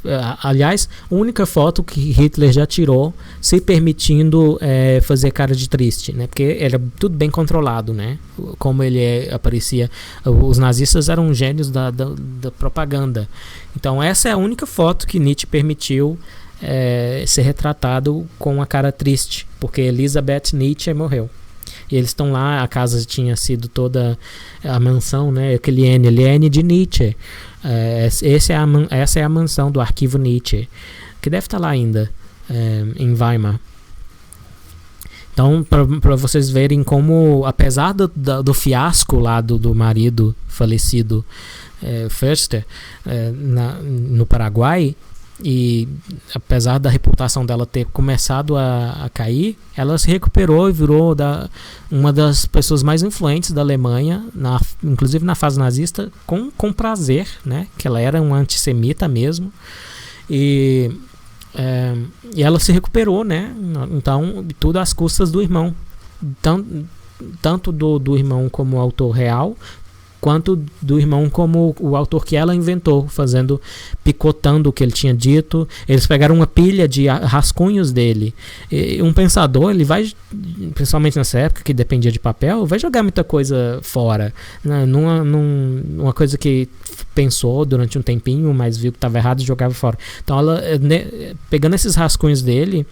Aliás, a única foto que Hitler já tirou se permitindo fazer cara de triste, né? Porque era tudo bem controlado, né? Como ele aparecia, os nazistas eram gênios da propaganda. Então essa é a única foto que Nietzsche permitiu ser retratado com a cara triste, porque Elisabeth Nietzsche morreu. E eles estão lá, a casa tinha sido toda a mansão, né? Aquele N de Nietzsche. Essa é a mansão do arquivo Nietzsche, que deve estar lá ainda, em Weimar. Então, para vocês verem como, apesar do fiasco lá do marido falecido, Förster, no Paraguai, e apesar da reputação dela ter começado a cair, ela se recuperou e virou uma das pessoas mais influentes da Alemanha, inclusive na fase nazista, com prazer, né? Que ela era uma antissemita mesmo, e ela se recuperou, né? Então, tudo às custas do irmão, tanto do irmão como autor real, quanto do irmão como o autor que ela inventou, picotando o que ele tinha dito. Eles pegaram uma pilha de rascunhos dele. E um pensador, ele vai, principalmente nessa época que dependia de papel, vai jogar muita coisa fora, né? Numa coisa que pensou durante um tempinho, mas viu que estava errado e jogava fora. Então ela, pegando esses rascunhos dele,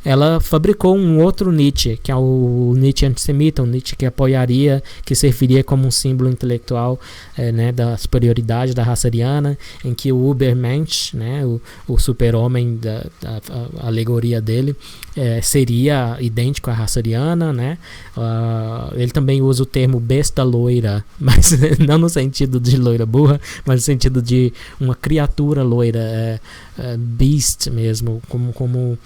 ela fabricou um outro Nietzsche, que é o Nietzsche antissemita, um Nietzsche que apoiaria, que serviria como um símbolo intelectual, né, da superioridade da raça ariana, em que o Übermensch, né, o super-homem, a alegoria dele, seria idêntico à raça ariana, né? Ele também usa o termo besta loira, mas não no sentido de loira burra, mas no sentido de uma criatura loira, beast mesmo, como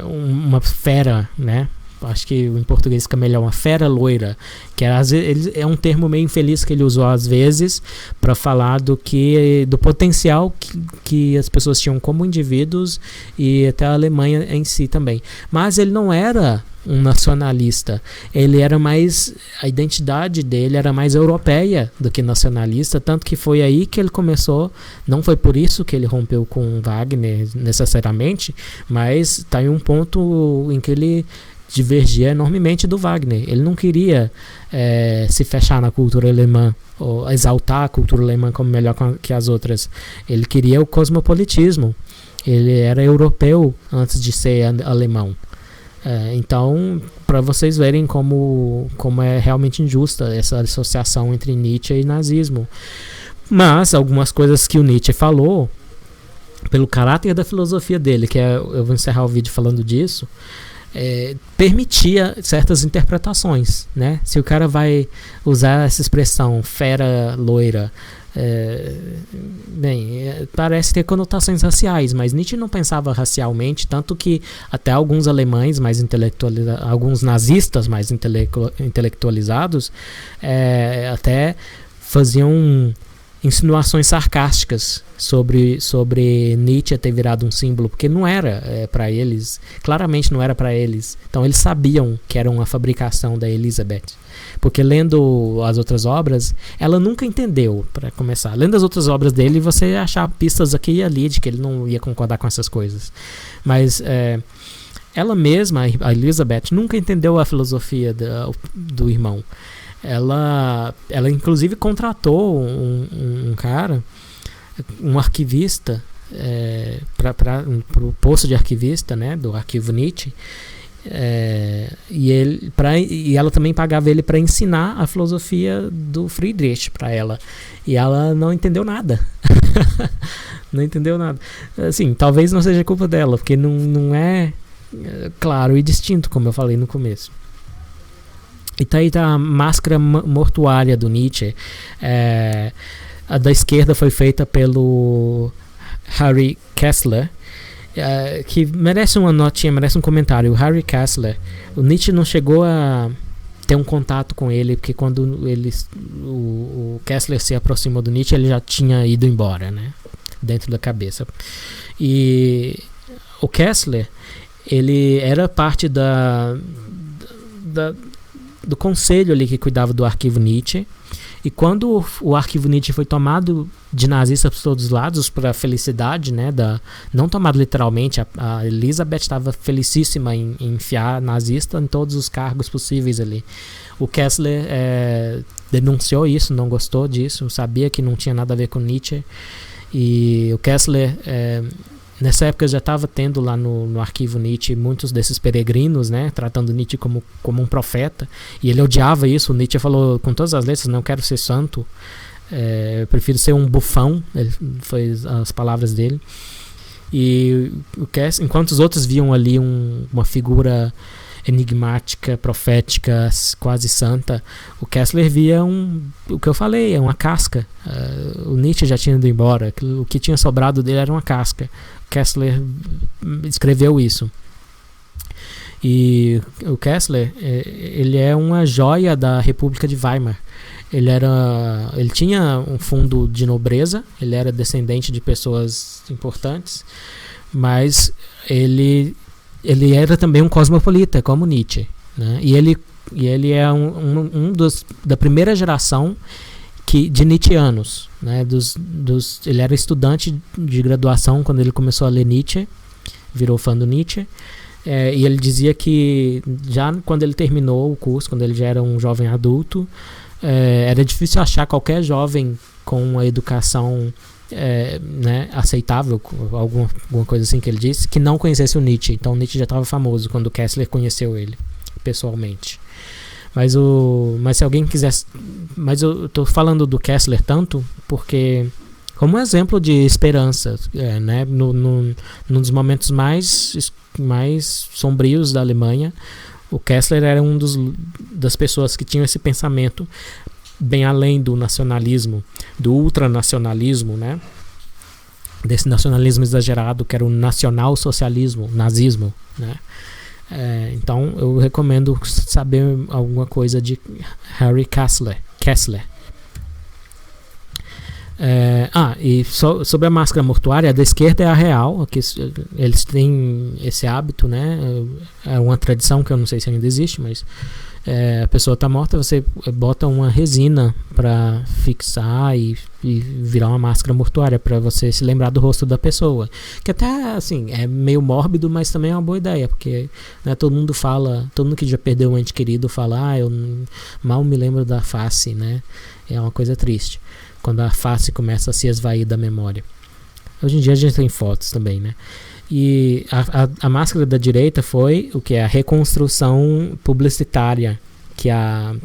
uma fera, né? Acho que em português fica melhor, uma fera loira, que é um termo meio infeliz que ele usou às vezes para falar do potencial que as pessoas tinham como indivíduos, e até a Alemanha em si também. Mas ele não era um nacionalista, ele era mais, a identidade dele era mais europeia do que nacionalista, tanto que foi aí que ele começou. Não foi por isso que ele rompeu com Wagner necessariamente, mas está em um ponto em que ele divergia enormemente do Wagner. Ele não queria se fechar na cultura alemã ou exaltar a cultura alemã como melhor que as outras. Ele queria o cosmopolitismo. Ele era europeu antes de ser alemão. Então, para vocês verem como é realmente injusta essa associação entre Nietzsche e nazismo. Mas algumas coisas que o Nietzsche falou, pelo caráter da filosofia dele, eu vou encerrar o vídeo falando disso, permitia certas interpretações, né? Se o cara vai usar essa expressão fera loira, parece ter conotações raciais, mas Nietzsche não pensava racialmente, tanto que até alguns alemães mais intelectualizados, alguns nazistas mais intelectualizados, até faziam insinuações sarcásticas sobre Nietzsche ter virado um símbolo, porque não era para eles, claramente não era para eles. Então eles sabiam que era uma fabricação da Elisabeth, porque lendo as outras obras, ela nunca entendeu, para começar. Lendo as outras obras dele, você achar pistas aqui e ali de que ele não ia concordar com essas coisas, mas ela mesma, a Elisabeth, nunca entendeu a filosofia do irmão. ela inclusive contratou um cara, um arquivista, para o posto de arquivista, né, do arquivo Nietzsche, e ela também pagava ele para ensinar a filosofia do Friedrich para ela, e ela não entendeu nada. Não entendeu nada. Assim, talvez não seja culpa dela, porque não é claro e distinto, como eu falei no começo. E tá aí a máscara mortuária do Nietzsche. A da esquerda foi feita pelo Harry Kessler, que merece uma notinha, merece um comentário. O Harry Kessler, o Nietzsche não chegou a ter um contato com ele, porque quando o Kessler se aproximou do Nietzsche, ele já tinha ido embora, né, dentro da cabeça. E o Kessler, ele era parte do conselho ali que cuidava do arquivo Nietzsche. E quando o arquivo Nietzsche foi tomado de nazistas por todos os lados, para a felicidade, né, não tomado literalmente, a Elisabeth estava felicíssima em enfiar nazista em todos os cargos possíveis ali. O Kessler denunciou isso, não gostou disso, sabia que não tinha nada a ver com Nietzsche. E o Kessler, nessa época, já estava tendo lá no arquivo Nietzsche muitos desses peregrinos, né, tratando Nietzsche como um profeta, e ele odiava isso. O Nietzsche falou com todas as letras: não quero ser santo, eu prefiro ser um bufão. Foi as palavras dele. E o Kessler, enquanto os outros viam ali uma figura enigmática, profética, quase santa, o Kessler via o que eu falei, uma casca. O Nietzsche já tinha ido embora, o que tinha sobrado dele era uma casca. Kessler escreveu isso. E o Kessler, ele é uma joia da República de Weimar. Ele tinha um fundo de nobreza, ele era descendente de pessoas importantes, mas ele era também um cosmopolita, como Nietzsche, né? E ele é da primeira geração de Nietzscheanos, né? Ele era estudante de graduação quando ele começou a ler Nietzsche, virou fã do Nietzsche, e ele dizia que já quando ele terminou o curso, quando ele já era um jovem adulto, era difícil achar qualquer jovem com uma educação né, aceitável, alguma coisa assim que ele disse, que não conhecesse o Nietzsche. Então o Nietzsche já estava famoso quando o Kessler conheceu ele pessoalmente. Mas se alguém quisesse, mas eu estou falando do Kessler tanto porque como um exemplo de esperança, né, num dos momentos mais sombrios da Alemanha, o Kessler era das pessoas que tinham esse pensamento bem além do nacionalismo, do ultranacionalismo, né? Desse nacionalismo exagerado que era o nacional-socialismo, nazismo, né? Então eu recomendo saber alguma coisa de Harry Kessler. E sobre a máscara mortuária, a da esquerda é a real. Aqui, eles têm esse hábito, né? É uma tradição que eu não sei se ainda existe, mas a pessoa está morta, você bota uma resina para fixar e virar uma máscara mortuária para você se lembrar do rosto da pessoa, que até assim é meio mórbido, mas também é uma boa ideia, porque, né, todo mundo que já perdeu um ente querido fala: eu mal me lembro da face, né? É uma coisa triste quando a face começa a se esvair da memória. Hoje em dia a gente tem fotos também, né? E a máscara da direita foi o que? A reconstrução publicitária que a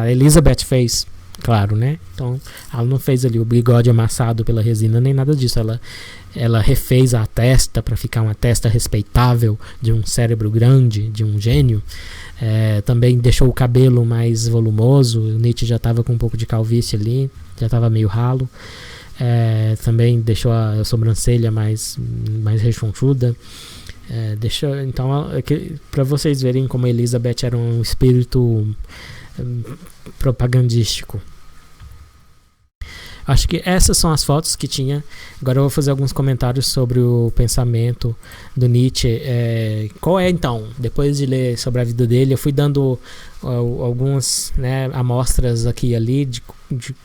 Elisabeth fez, claro, né? Então, ela não fez ali o bigode amassado pela resina, nem nada disso. Ela refez a testa para ficar uma testa respeitável de um cérebro grande, de um gênio. Também deixou o cabelo mais volumoso. O Nietzsche já estava com um pouco de calvície ali, já estava meio ralo. Também deixou a sobrancelha mais rechonchuda. Então, para vocês verem como a Elisabeth era um espírito propagandístico. Acho que essas são as fotos que tinha. Agora eu vou fazer alguns comentários sobre o pensamento do Nietzsche. Qual é, então, depois de ler sobre a vida dele, eu fui dando algumas, né, amostras aqui e ali de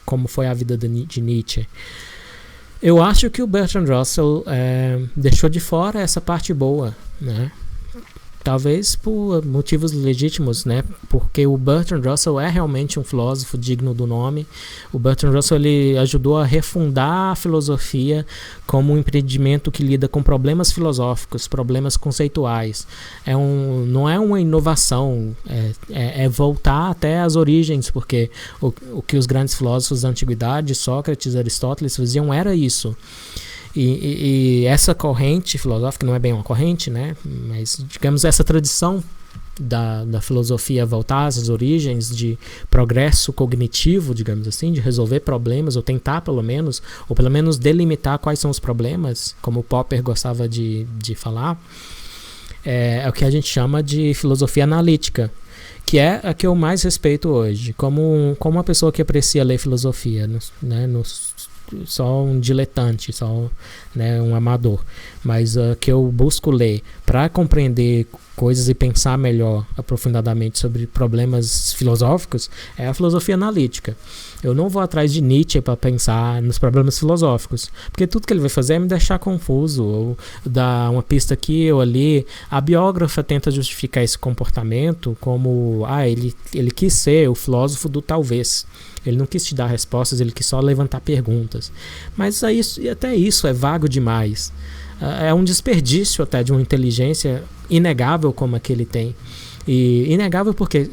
como foi a vida de Nietzsche. Eu acho que o Bertrand Russell deixou de fora essa parte boa, né? talvez por motivos legítimos, né? Porque o Bertrand Russell é realmente um filósofo digno do nome. O Bertrand Russell, ele ajudou a refundar a filosofia como um empreendimento que lida com problemas filosóficos, problemas conceituais. Não é uma inovação, é voltar até as origens, porque o que os grandes filósofos da antiguidade, Sócrates, Aristóteles, faziam era isso. E essa corrente filosófica, não é bem uma corrente, né? Mas, digamos, essa tradição da filosofia voltar às origens de progresso cognitivo, digamos assim, de resolver problemas, ou tentar pelo menos delimitar quais são os problemas, como o Popper gostava de falar, é o que a gente chama de filosofia analítica, que é a que eu mais respeito hoje, como uma pessoa que aprecia ler filosofia, né, só um diletante, só, né, um amador, mas que eu busco ler para compreender coisas e pensar melhor, aprofundadamente sobre problemas filosóficos, é a filosofia analítica. Eu não vou atrás de Nietzsche para pensar nos problemas filosóficos, porque tudo que ele vai fazer é me deixar confuso, ou dar uma pista aqui ou ali. A biógrafa tenta justificar esse comportamento como, ele quis ser o filósofo do talvez. Ele não quis te dar respostas, ele quis só levantar perguntas. Mas até isso é vago demais. É um desperdício até de uma inteligência inegável como a que ele tem. E inegável porque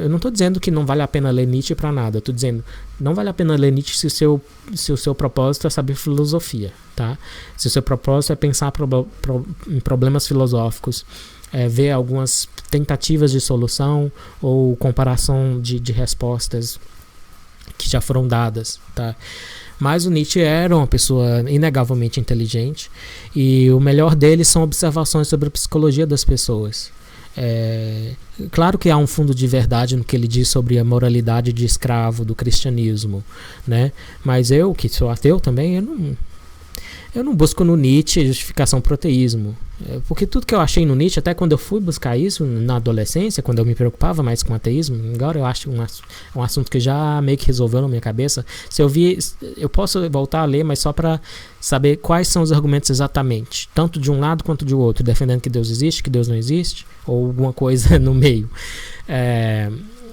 eu não estou dizendo que não vale a pena ler Nietzsche para nada. Eu estou dizendo não vale a pena ler Nietzsche se o seu propósito é saber filosofia, tá? Se o seu propósito é pensar em problemas filosóficos, ver algumas tentativas de solução ou comparação de respostas que já foram dadas, tá? Mas o Nietzsche era uma pessoa inegavelmente inteligente, e o melhor dele são observações sobre a psicologia das pessoas. Claro que há um fundo de verdade no que ele diz sobre a moralidade de escravo do cristianismo, né? Mas eu, que sou ateu também, eu não busco no Nietzsche justificação pro ateísmo. Porque tudo que eu achei no Nietzsche, até quando eu fui buscar isso na adolescência, quando eu me preocupava mais com o ateísmo, agora eu acho um assunto que já meio que resolveu na minha cabeça. Eu posso voltar a ler, mas só para saber quais são os argumentos exatamente, tanto de um lado quanto de outro, defendendo que Deus existe, que Deus não existe, ou alguma coisa no meio.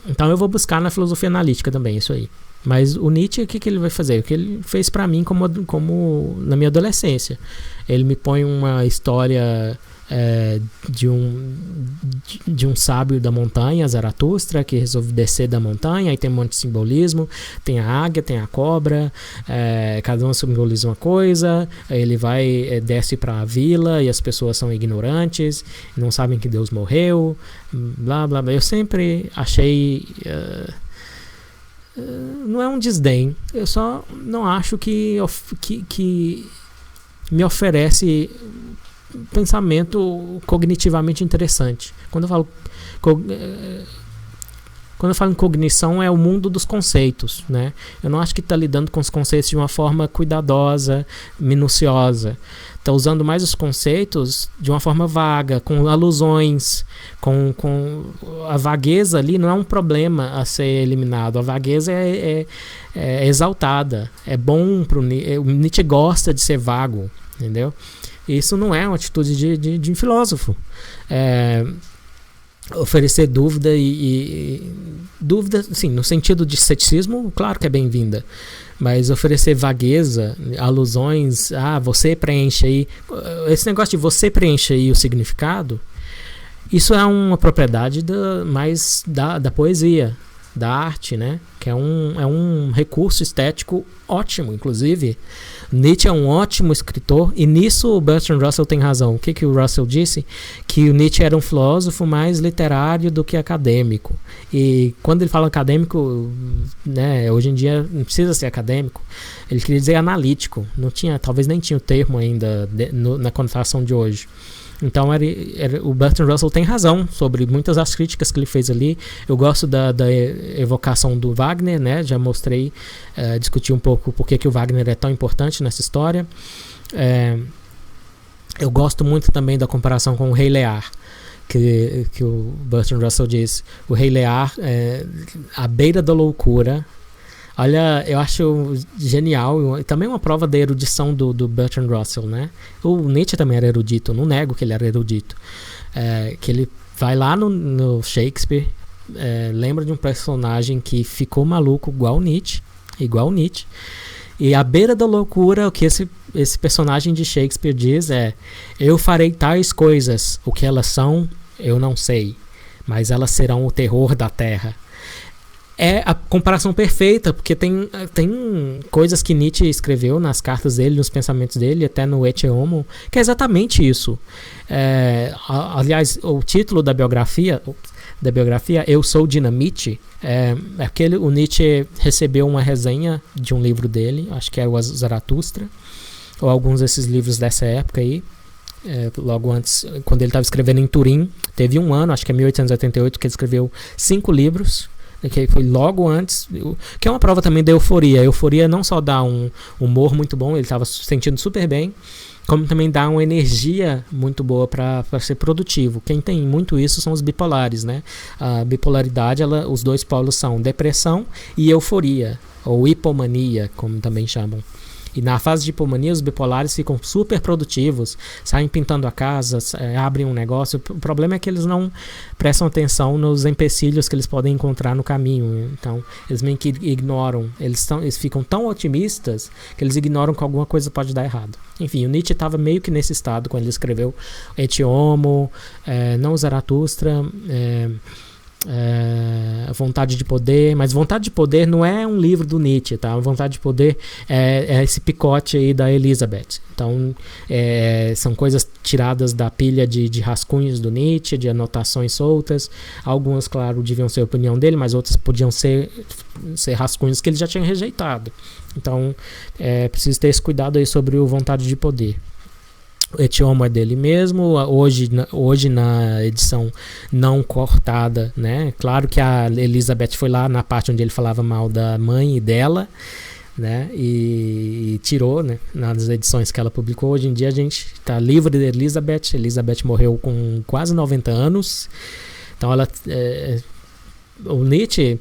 Então eu vou buscar na filosofia analítica também, isso aí. Mas o Nietzsche, o que ele vai fazer? O que ele fez para mim como na minha adolescência. Ele me põe uma história de um sábio da montanha, Zaratustra, que resolve descer da montanha. Aí tem um monte de simbolismo. Tem a águia, tem a cobra, cada um simboliza uma coisa. Aí ele desce para a vila e as pessoas são ignorantes, não sabem que Deus morreu, blá blá blá. Eu sempre achei... não é um desdém, eu só não acho que me oferece pensamento cognitivamente interessante. Quando eu falo em cognição, é o mundo dos conceitos, né? Eu não acho que está lidando com os conceitos de uma forma cuidadosa, minuciosa. Está usando mais os conceitos de uma forma vaga, com alusões, com a vagueza ali não é um problema a ser eliminado. A vagueza é exaltada, é bom o Nietzsche gosta de ser vago, entendeu? Isso não é uma atitude de um filósofo. Oferecer dúvida dúvida, sim, no sentido de ceticismo, claro que é bem-vinda, mas oferecer vagueza, alusões, você preenche aí, esse negócio de você preenche aí o significado, isso é uma propriedade mais da poesia, da arte, né? Que é um recurso estético ótimo, inclusive. Nietzsche é um ótimo escritor, e nisso o Bertrand Russell tem razão. O que o Russell disse? Que o Nietzsche era um filósofo mais literário do que acadêmico. E quando ele fala acadêmico, né, hoje em dia não precisa ser acadêmico, ele queria dizer analítico. Talvez nem tinha o termo ainda na conotação de hoje. Então o Bertrand Russell tem razão sobre muitas das críticas que ele fez ali. Eu gosto da evocação do Wagner, né? Já mostrei, discuti um pouco por que o Wagner é tão importante nessa história. Eu gosto muito também da comparação com o Rei Lear, que o Bertrand Russell diz. O Rei Lear, à beira da loucura, Olha, eu acho genial, e também uma prova da erudição do Bertrand Russell, né? O Nietzsche também era erudito, eu não nego que ele era erudito. Que ele vai lá no Shakespeare, lembra de um personagem que ficou maluco igual Nietzsche, e à beira da loucura, o que esse personagem de Shakespeare diz é: eu farei tais coisas, o que elas são, eu não sei, mas elas serão o terror da terra. É a comparação perfeita, porque tem coisas que Nietzsche escreveu nas cartas dele, nos pensamentos dele, até no Ecce Homo, que é exatamente isso. Aliás, o título da biografia, Eu Sou Dinamite, é porque o Nietzsche recebeu uma resenha de um livro dele, acho que era o Zaratustra, ou alguns desses livros dessa época aí, logo antes, quando ele estava escrevendo em Turim. Teve um ano, acho que é 1888, que ele escreveu 5 livros, que foi logo antes, que é uma prova também da euforia. A euforia não só dá um humor muito bom, ele estava se sentindo super bem, como também dá uma energia muito boa para ser produtivo. Quem tem muito isso são os bipolares, né? A bipolaridade, os dois polos são depressão e euforia, ou hipomania, como também chamam. E na fase de hipomania, os bipolares ficam super produtivos, saem pintando a casa, abrem um negócio. O problema é que eles não prestam atenção nos empecilhos que eles podem encontrar no caminho. Então, eles meio que ignoram. Eles ficam tão otimistas que eles ignoram que alguma coisa pode dar errado. Enfim, o Nietzsche estava meio que nesse estado quando ele escreveu Ecce Homo, não Zaratustra, Vontade de Poder. Mas Vontade de Poder não é um livro do Nietzsche, tá? Vontade de Poder é esse picote aí da Elizabeth. Então são coisas tiradas da pilha de rascunhos do Nietzsche, de anotações soltas. Algumas, claro, deviam ser a opinião dele, mas outras podiam ser rascunhos que ele já tinha rejeitado. Então preciso ter esse cuidado aí sobre o Vontade de Poder. O Ecce Homo é dele mesmo, hoje na edição não cortada, né? Claro que a Elizabeth foi lá na parte onde ele falava mal da mãe e dela, né? E tirou, né? Nas edições que ela publicou. Hoje em dia a gente está livre de Elizabeth. Elizabeth morreu com quase 90 anos. Então o Nietzsche,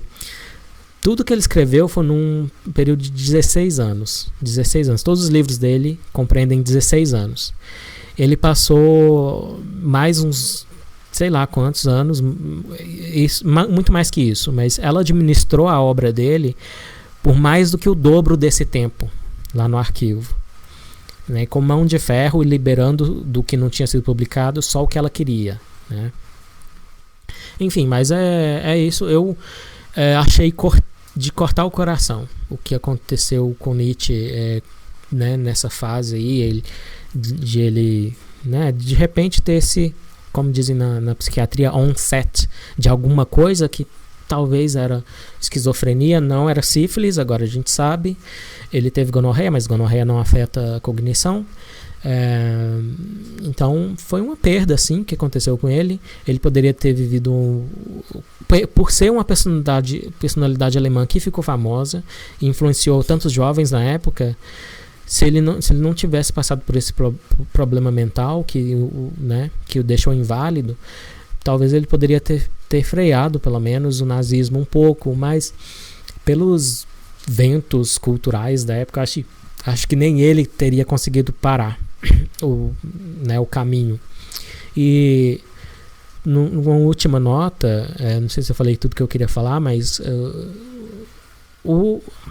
tudo que ele escreveu foi num período de 16 anos. 16 anos. Todos os livros dele compreendem 16 anos. Ele passou mais uns, sei lá quantos anos, muito mais que isso, mas ela administrou a obra dele por mais do que o dobro desse tempo, lá no arquivo. Né, com mão de ferro e liberando do que não tinha sido publicado só o que ela queria. Né? Enfim, mas é isso. Eu achei de cortar o coração o que aconteceu com Nietzsche né, nessa fase aí, ele né, de repente ter esse, como dizem na psiquiatria, onset de alguma coisa que talvez era esquizofrenia, não era sífilis, agora a gente sabe. Ele teve gonorreia, mas gonorreia não afeta a cognição. Então foi uma perda assim que aconteceu com ele. Ele poderia ter vivido por ser uma personalidade alemã que ficou famosa e influenciou tantos jovens na época. Se ele não tivesse passado por esse problema mental que o deixou inválido, talvez ele poderia ter freado pelo menos o nazismo um pouco, mas pelos ventos culturais da época, acho que nem ele teria conseguido parar o caminho. E numa última nota, não sei se eu falei tudo que eu queria falar, mas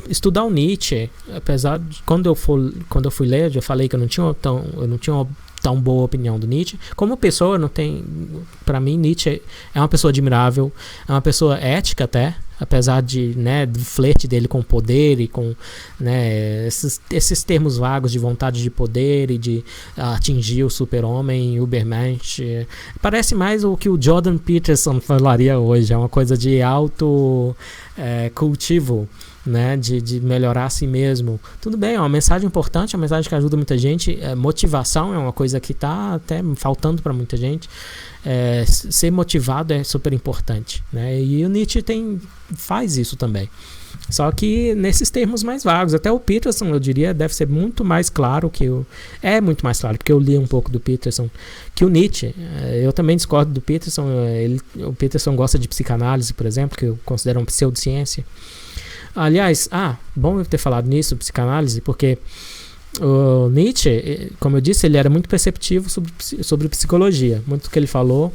estudar o Nietzsche, apesar de quando eu fui ler, eu já falei que eu não tinha uma tão boa opinião do Nietzsche. Como pessoa, para mim Nietzsche é uma pessoa admirável, é uma pessoa ética até, apesar de, né, do flerte dele com o poder e com, né, esses termos vagos de vontade de poder e de atingir o super-homem, Ubermensch. Parece mais o que o Jordan Peterson falaria hoje, é uma coisa de cultivo, né, de melhorar a si mesmo. Tudo bem, é uma mensagem importante, é uma mensagem que ajuda muita gente. Motivação é uma coisa que está até faltando para muita gente. Ser motivado é super importante, né? E o Nietzsche faz isso também, só que nesses termos mais vagos. Até o Peterson, eu diria, deve ser muito mais claro muito mais claro, porque eu li um pouco do Peterson, que o Nietzsche. Eu também discordo do Peterson. O Peterson gosta de psicanálise, por exemplo, que eu considero uma pseudociência. Aliás, bom eu ter falado nisso, psicanálise, porque o Nietzsche, como eu disse, ele era muito perceptivo sobre psicologia. Muito do que ele falou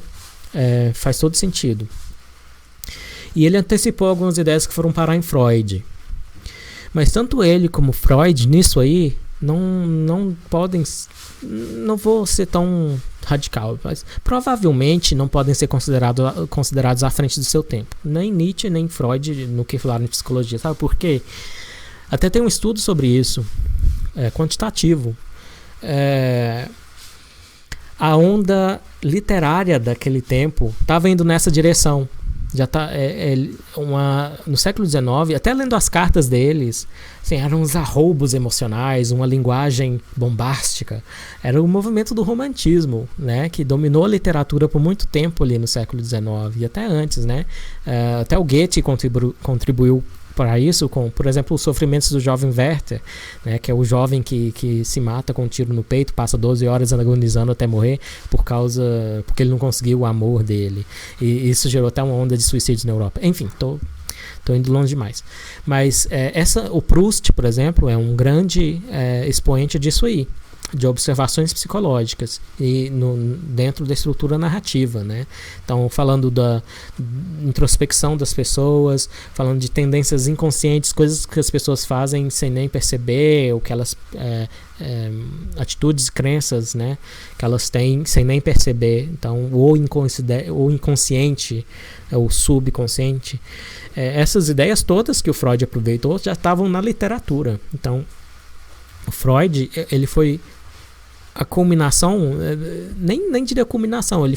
faz todo sentido. E ele antecipou algumas ideias que foram parar em Freud. Mas tanto ele como Freud, nisso aí, não podem... Não vou ser tão radical, mas provavelmente não podem ser considerados à frente do seu tempo. Nem Nietzsche, nem Freud no que falaram em psicologia. Sabe por quê? Até tem um estudo sobre isso, quantitativo. A onda literária daquele tempo estava indo nessa direção. Já tá, no século XIX, até lendo as cartas deles, assim, eram uns arroubos emocionais, uma linguagem bombástica. Era o movimento do romantismo, né, que dominou a literatura por muito tempo ali no século XIX e até antes, né? Até o Goethe contribuiu para isso, com, por exemplo, os sofrimentos do jovem Werther, né, que é o jovem que se mata com um tiro no peito, passa 12 horas agonizando até morrer porque ele não conseguiu o amor dele. E isso gerou até uma onda de suicídios na Europa. Enfim, tô indo longe demais. Mas o Proust, por exemplo, é um grande expoente disso aí, de observações psicológicas e dentro da estrutura narrativa, né? Então, falando da introspecção das pessoas, falando de tendências inconscientes, coisas que as pessoas fazem sem nem perceber, ou que elas atitudes e crenças, né, que elas têm sem nem perceber. Então, o inconsciente, o subconsciente, essas ideias todas que o Freud aproveitou já estavam na literatura. Então, o Freud, ele foi a culminação, nem diria culminação, ele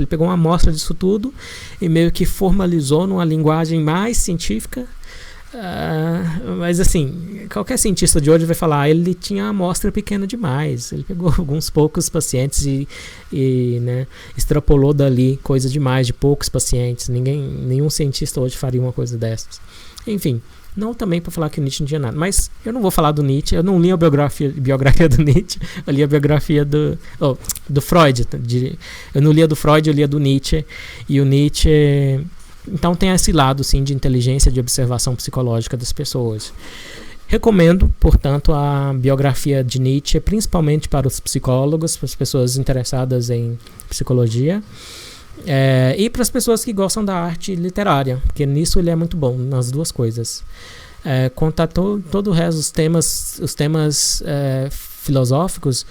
pegou uma amostra disso tudo e meio que formalizou numa linguagem mais científica. Mas assim, qualquer cientista de hoje vai falar, ele tinha uma amostra pequena demais, ele pegou alguns poucos pacientes e né, extrapolou dali coisa demais de poucos pacientes. Nenhum cientista hoje faria uma coisa dessas. Enfim, não também para falar que o Nietzsche não tinha nada, mas eu não vou falar do Nietzsche, eu não li a biografia do Nietzsche, eu li a biografia do Freud. Eu não li a do Freud, eu li a do Nietzsche, e o Nietzsche, então, tem esse lado sim, de inteligência, de observação psicológica das pessoas. Recomendo, portanto, a biografia de Nietzsche, principalmente para os psicólogos, para as pessoas interessadas em psicologia, e para as pessoas que gostam da arte literária, porque nisso ele é muito bom, nas duas coisas. Conta todo o resto dos temas filosóficos.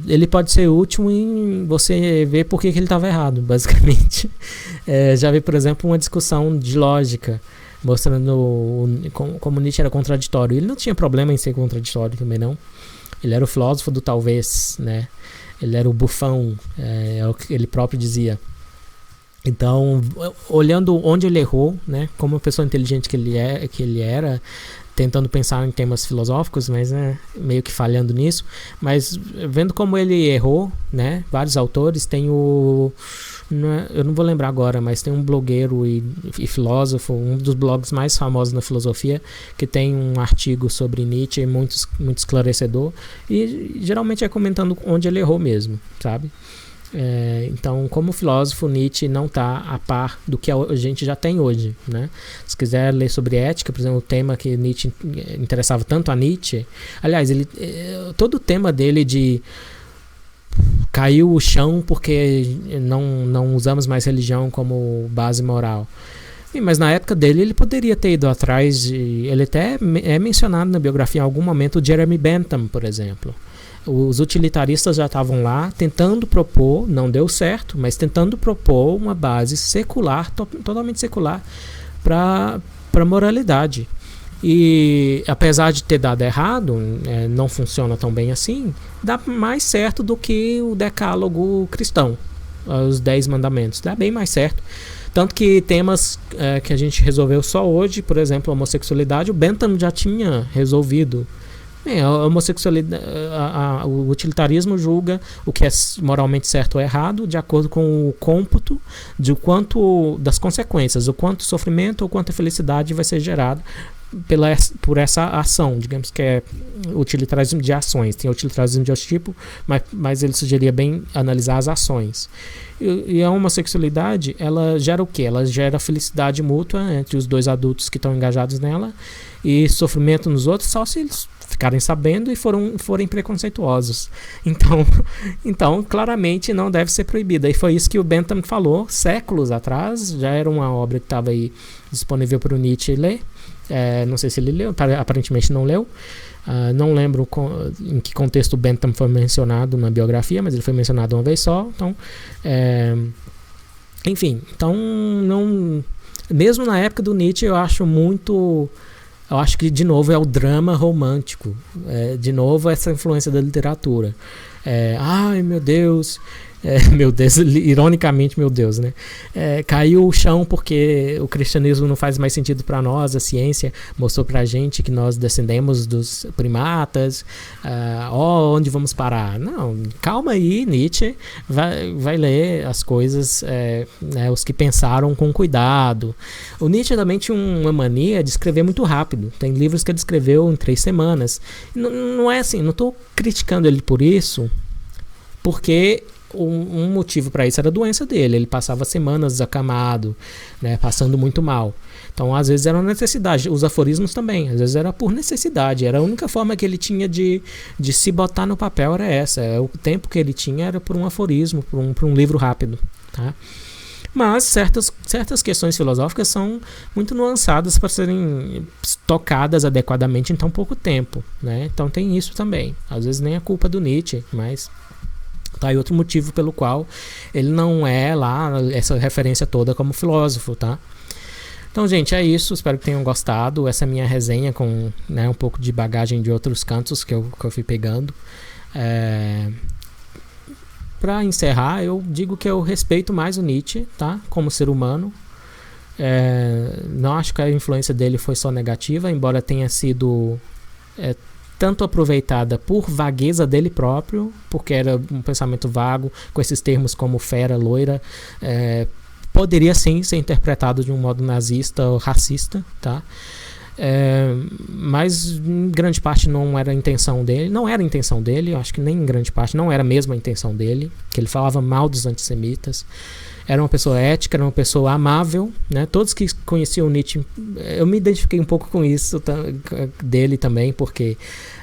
Ele pode ser útil em você ver por que ele estava errado, basicamente. Já vi, por exemplo, uma discussão de lógica, mostrando como Nietzsche era contraditório. Ele não tinha problema em ser contraditório também, não. Ele era o filósofo do talvez, né? Ele era o bufão, é o que ele próprio dizia. Então, olhando onde ele errou, né, como uma pessoa inteligente que ele era, tentando pensar em temas filosóficos, mas meio que falhando nisso, mas vendo como ele errou, né, vários autores, tem eu não vou lembrar agora, mas tem um blogueiro e filósofo, um dos blogs mais famosos na filosofia, que tem um artigo sobre Nietzsche muito esclarecedor, e geralmente comentando onde ele errou mesmo, sabe? Então, como filósofo, Nietzsche não está a par do que a gente já tem hoje, né? Se quiser ler sobre ética, por exemplo, o tema que Nietzsche interessava tanto a Nietzsche, aliás, todo o tema dele de caiu o chão porque não usamos mais religião como base moral. Mas na época dele ele poderia ter ido atrás ele até é mencionado na biografia em algum momento o Jeremy Bentham, por exemplo. Os utilitaristas já estavam lá tentando propor, não deu certo, mas tentando propor uma base secular, totalmente secular, para a moralidade. E apesar de ter dado errado, não funciona tão bem assim, dá mais certo do que o decálogo cristão, os 10 mandamentos, dá bem mais certo. Tanto que temas que a gente resolveu só hoje, por exemplo, a homossexualidade, o Bentham já tinha resolvido. A homossexualidade, o utilitarismo julga o que é moralmente certo ou errado de acordo com o cômputo de quanto das consequências, o quanto sofrimento ou quanto felicidade vai ser gerado por essa ação, digamos que é utilitarismo de ações. Tem utilitarismo de outro tipo, mas ele sugeria bem analisar as ações. E a homossexualidade, ela gera o quê? Ela gera felicidade mútua entre os dois adultos que estão engajados nela e sofrimento nos outros, só se eles ficarem sabendo e forem preconceituosos. Então, claramente não deve ser proibida. E foi isso que o Bentham falou séculos atrás. Já era uma obra que estava aí disponível para o Nietzsche ler. Não sei se ele leu, aparentemente não leu. Não lembro em que contexto o Bentham foi mencionado na biografia, mas ele foi mencionado uma vez só. Então, enfim, mesmo na época do Nietzsche, eu acho que de novo é o drama romântico, de novo essa influência da literatura. Ai meu Deus, meu Deus, ironicamente meu Deus, né? Caiu o chão porque o cristianismo não faz mais sentido para nós, a ciência mostrou pra gente que nós descendemos dos primatas, onde vamos parar? Não, calma aí, Nietzsche vai ler as coisas, os que pensaram com cuidado. O Nietzsche também tinha uma mania de escrever muito rápido, tem livros que ele escreveu em 3 semanas, não é assim, não estou criticando ele por isso, porque um motivo para isso era a doença dele. Ele passava semanas acamado, né, passando muito mal. Então, às vezes era uma necessidade. Os aforismos também, às vezes era por necessidade. Era a única forma que ele tinha de se botar no papel, era essa. O tempo que ele tinha era por um aforismo, por um livro rápido, tá? Mas certas questões filosóficas são muito nuançadas para serem tocadas adequadamente em tão pouco tempo, né? Então tem isso também. Às vezes nem é culpa do Nietzsche, mas tá aí outro motivo pelo qual ele não é lá essa referência toda como filósofo, tá? Então, gente, é isso. Espero que tenham gostado. Essa é a minha resenha com, né, um pouco de bagagem de outros cantos que eu fui pegando. Para encerrar, eu digo que eu respeito mais o Nietzsche, tá? Como ser humano. Não acho que a influência dele foi só negativa, embora tenha sido tanto aproveitada por vagueza dele próprio, porque era um pensamento vago, com esses termos como fera, loira, poderia sim ser interpretado de um modo nazista ou racista, tá? Mas em grande parte não era a intenção dele, eu acho que nem em grande parte não era mesmo a intenção dele, que ele falava mal dos antissemitas. Era uma pessoa ética, era uma pessoa amável, né? Todos que conheciam Nietzsche, eu me identifiquei um pouco com isso dele também, porque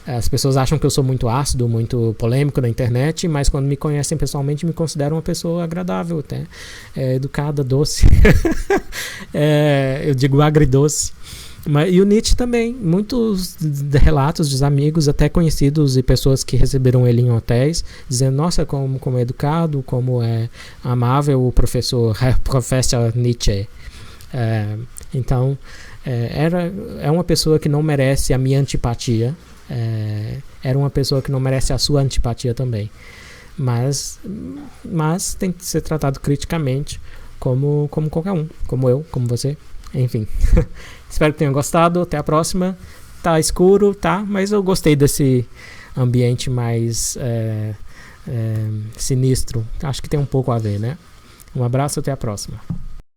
as pessoas acham que eu sou muito ácido, muito polêmico na internet, mas quando me conhecem pessoalmente me consideram uma pessoa agradável até, educada, doce. Eu digo agridoce. E o Nietzsche também, muitos relatos dos amigos, até conhecidos e pessoas que receberam ele em hotéis, dizendo, nossa, como é educado, como é amável o professor Nietzsche. Então, é uma pessoa que não merece a minha antipatia, era uma pessoa que não merece a sua antipatia também. Mas tem que ser tratado criticamente como qualquer um, como eu, como você, enfim. Espero que tenham gostado. Até a próxima. Tá escuro, tá? Mas eu gostei desse ambiente mais sinistro. Acho que tem um pouco a ver, né? Um abraço, até a próxima.